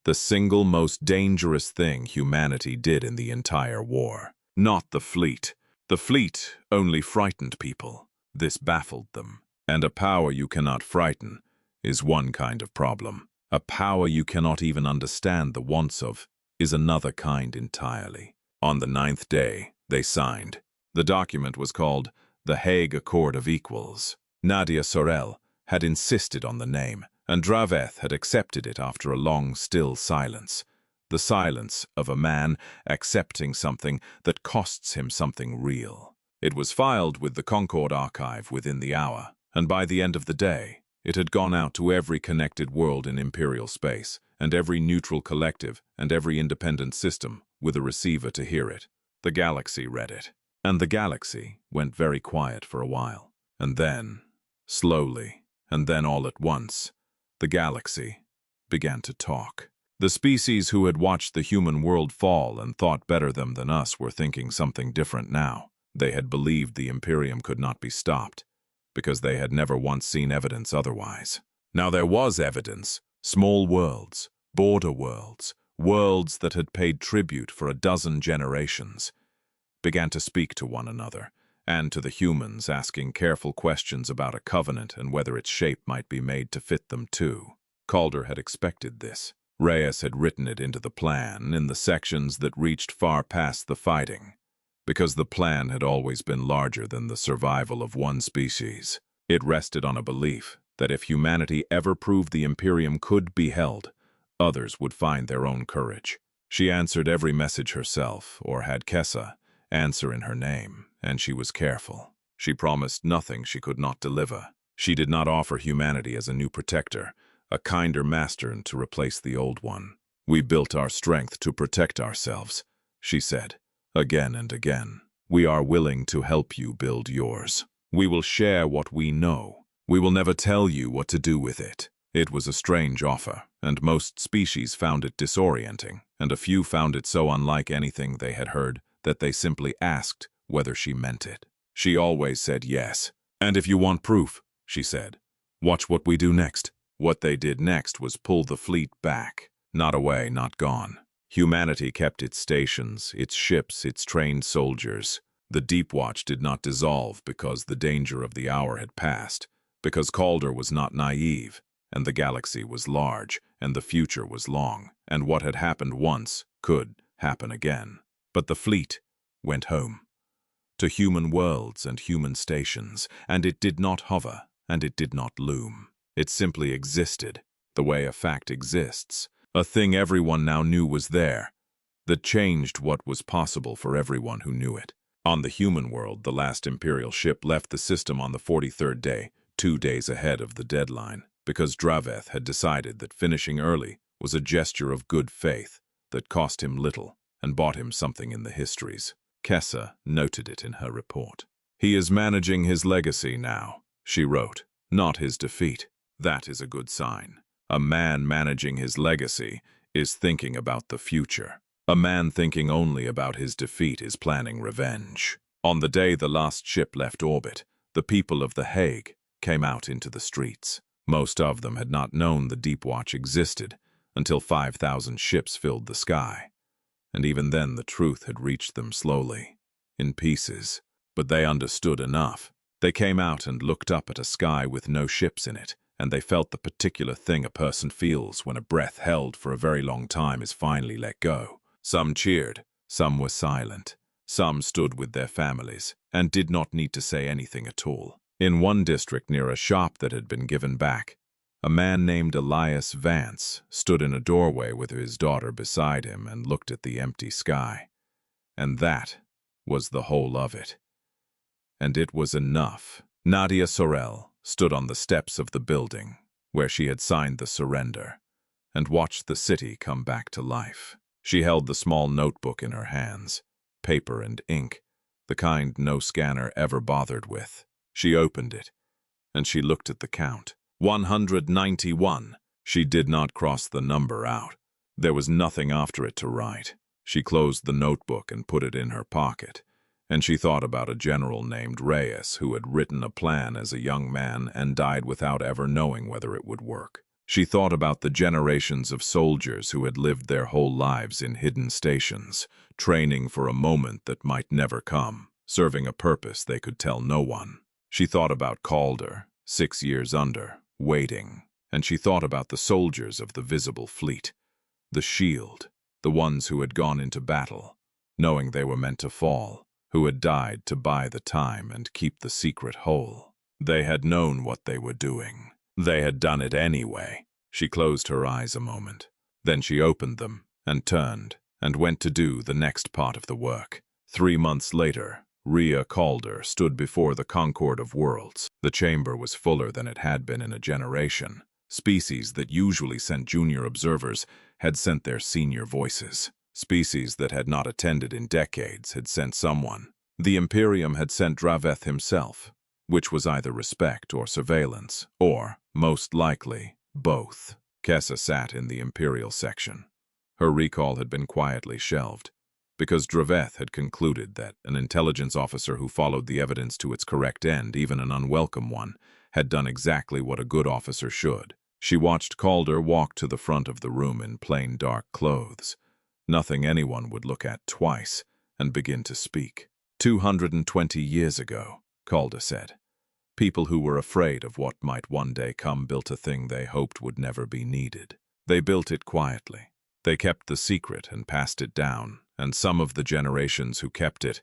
the single most dangerous thing humanity did in the entire war. Not the fleet. The fleet only frightened people. This baffled them. And a power you cannot frighten is one kind of problem. A power you cannot even understand the wants of is another kind entirely. On the 9th day, they signed. The document was called the Hague Accord of Equals. Nadia Sorel had insisted on the name, and Draveth had accepted it after a long, still silence. The silence of a man accepting something that costs him something real. It was filed with the Concord archive within the hour, and by the end of the day, it had gone out to every connected world in Imperial space, and every neutral collective, and every independent system, with a receiver to hear it. The galaxy read it, and the galaxy went very quiet for a while. And then, slowly, and then all at once, the galaxy began to talk. The species who had watched the human world fall and thought better them than us were thinking something different now. They had believed the Imperium could not be stopped, because they had never once seen evidence otherwise. Now there was evidence. Small worlds, border worlds, worlds that had paid tribute for a dozen generations, began to speak to one another, and to the humans, asking careful questions about a covenant and whether its shape might be made to fit them too. Calder had expected this. Reyes had written it into the plan in the sections that reached far past the fighting, because the plan had always been larger than the survival of one species. It rested on a belief that if humanity ever proved the Imperium could be held, others would find their own courage. She answered every message herself, or had Kessa answer in her name, and she was careful. She promised nothing she could not deliver. She did not offer humanity as a new protector, a kinder master to replace the old one. "We built our strength to protect ourselves," she said, again and again. "We are willing to help you build yours. We will share what we know. We will never tell you what to do with it." It was a strange offer, and most species found it disorienting, and a few found it so unlike anything they had heard that they simply asked whether she meant it. She always said yes. "And if you want proof," she said, "watch what we do next." What they did next was pull the fleet back. Not away, not gone. Humanity kept its stations, its ships, its trained soldiers. The Deepwatch did not dissolve because the danger of the hour had passed, because Calder was not naive, and the galaxy was large, and the future was long, and what had happened once could happen again. But the fleet went home, to human worlds and human stations, and it did not hover, and it did not loom. It simply existed, the way a fact exists, a thing everyone now knew was there, that changed what was possible for everyone who knew it. On the human world, the last Imperial ship left the system on the 43rd day, 2 days ahead of the deadline. because Draveth had decided that finishing early was a gesture of good faith that cost him little and bought him something in the histories. Kessa noted it in her report. "He is managing his legacy now," she wrote, "not his defeat. That is a good sign. A man managing his legacy is thinking about the future. A man thinking only about his defeat is planning revenge." On the day the last ship left orbit, the people of The Hague came out into the streets. Most of them had not known the Deepwatch existed until 5,000 ships filled the sky. And even then the truth had reached them slowly, in pieces. But they understood enough. They came out and looked up at a sky with no ships in it, and they felt the particular thing a person feels when a breath held for a very long time is finally let go. Some cheered, some were silent, some stood with their families, and did not need to say anything at all. In one district near a shop that had been given back, a man named Elias Vance stood in a doorway with his daughter beside him and looked at the empty sky. And that was the whole of it. And it was enough. Nadia Sorel stood on the steps of the building where she had signed the surrender and watched the city come back to life. She held the small notebook in her hands, paper and ink, the kind no scanner ever bothered with. She opened it, and she looked at the count. 191. She did not cross the number out. There was nothing after it to write. She closed the notebook and put it in her pocket, and she thought about a general named Reyes who had written a plan as a young man and died without ever knowing whether it would work. She thought about the generations of soldiers who had lived their whole lives in hidden stations, training for a moment that might never come, serving a purpose they could tell no one. She thought about Calder, 6 years under, waiting, and she thought about the soldiers of the visible fleet, the shield, the ones who had gone into battle, knowing they were meant to fall, who had died to buy the time and keep the secret whole. They had known what they were doing. They had done it anyway. She closed her eyes a moment. Then she opened them and turned and went to do the next part of the work. 3 months later, Rhea Calder stood before the Concord of Worlds. The chamber was fuller than it had been in a generation. Species that usually sent junior observers had sent their senior voices. Species that had not attended in decades had sent someone. The Imperium had sent Draveth himself, which was either respect or surveillance, or, most likely, both. Kessa sat in the Imperial section. Her recall had been quietly shelved, because Draveth had concluded that an intelligence officer who followed the evidence to its correct end, even an unwelcome one, had done exactly what a good officer should. She watched Calder walk to the front of the room in plain dark clothes, nothing anyone would look at twice, and begin to speak. 220 years ago, Calder said, people who were afraid of what might one day come built a thing they hoped would never be needed. They built it quietly. They kept the secret and passed it down, and some of the generations who kept it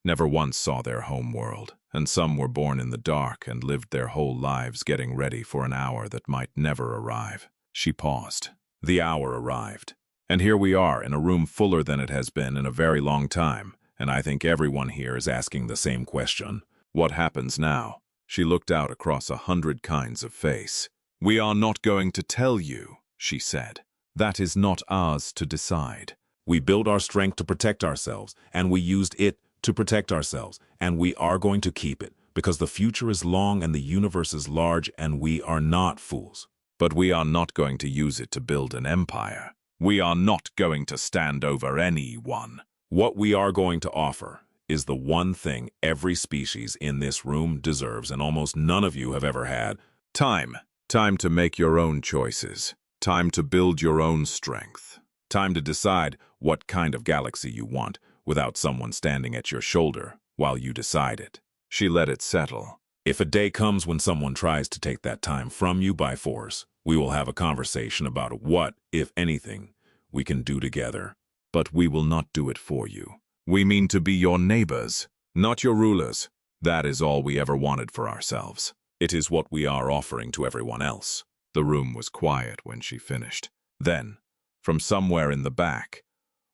never once saw their home world, and some were born in the dark and lived their whole lives getting ready for an hour that might never arrive. She paused. The hour arrived. And here we are in a room fuller than it has been in a very long time, and I think everyone here is asking the same question. What happens now? She looked out across 100 kinds of face. We are not going to tell you, she said. That is not ours to decide. We built our strength to protect ourselves, and we used it to protect ourselves, and we are going to keep it, because the future is long and the universe is large, and we are not fools. But we are not going to use it to build an empire. We are not going to stand over anyone. What we are going to offer is the one thing every species in this room deserves, and almost none of you have ever had. Time. Time to make your own choices. Time to build your own strength. Time to decide what kind of galaxy you want without someone standing at your shoulder while you decide it. She let it settle. If a day comes when someone tries to take that time from you by force, we will have a conversation about what, if anything, we can do together. But we will not do it for you. We mean to be your neighbors, not your rulers. That is all we ever wanted for ourselves. It is what we are offering to everyone else. The room was quiet when she finished. Then, from somewhere in the back,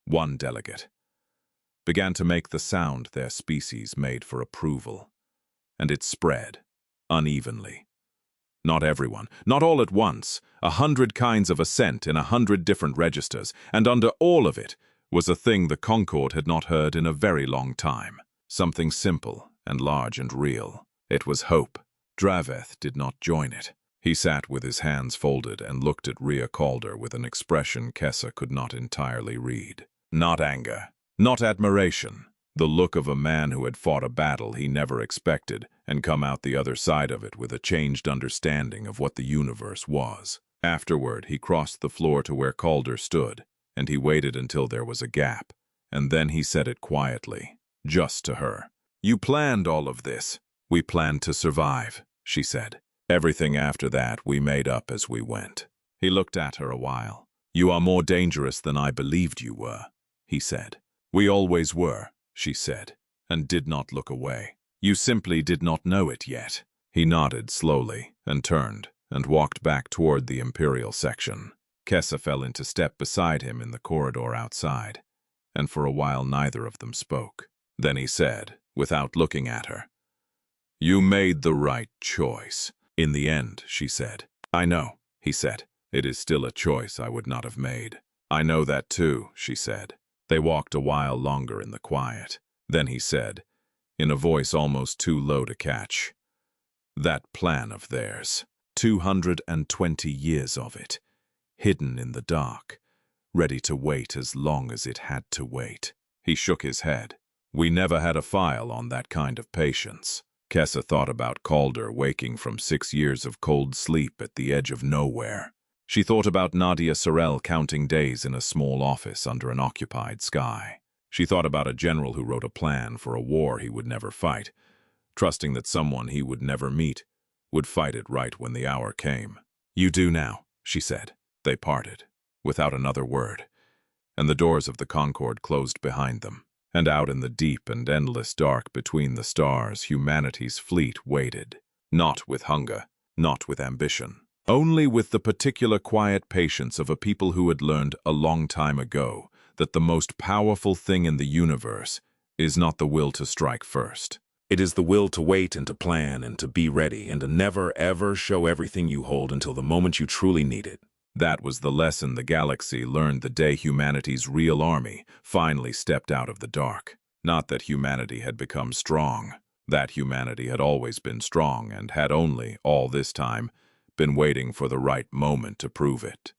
one delegate began to make the sound their species made for approval, and it spread unevenly. Not everyone, not all at once. 100 kinds of assent in 100 different registers, and under all of it was a thing the Concord had not heard in a very long time. Something simple and large and real. It was hope. Draveth did not join it. He sat with his hands folded and looked at Rhea Calder with an expression Kessa could not entirely read. Not anger, not admiration. The look of a man who had fought a battle he never expected and come out the other side of it with a changed understanding of what the universe was. Afterward, he crossed the floor to where Calder stood, and he waited until there was a gap, and then he said it quietly, just to her. "You planned all of this." "We planned to survive," she said. "Everything after that we made up as we went." He looked at her a while. "You are more dangerous than I believed you were," he said. "We always were," she said, and did not look away. "You simply did not know it yet." He nodded slowly and turned and walked back toward the Imperial section. Kessa fell into step beside him in the corridor outside, and for a while neither of them spoke. Then he said, without looking at her, "You made the right choice." "In the end," she said. "I know," he said. "It is still a choice I would not have made." "I know that too," she said. They walked a while longer in the quiet. Then he said, in a voice almost too low to catch, "That plan of theirs, 220 years of it, hidden in the dark, ready to wait as long as it had to wait." He shook his head. "We never had a file on that kind of patience." Kessa thought about Calder waking from 6 years of cold sleep at the edge of nowhere. She thought about Nadia Sorel counting days in a small office under an occupied sky. She thought about a general who wrote a plan for a war he would never fight, trusting that someone he would never meet would fight it right when the hour came. "You do now," she said. They parted, without another word, and the doors of the Concord closed behind them. And out in the deep and endless dark between the stars, humanity's fleet waited. Not with hunger, not with ambition. Only with the particular quiet patience of a people who had learned a long time ago that the most powerful thing in the universe is not the will to strike first. It is the will to wait and to plan and to be ready and to never, ever show everything you hold until the moment you truly need it. That was the lesson the galaxy learned the day humanity's real army finally stepped out of the dark. Not that humanity had become strong. That humanity had always been strong and had only, all this time, been waiting for the right moment to prove it.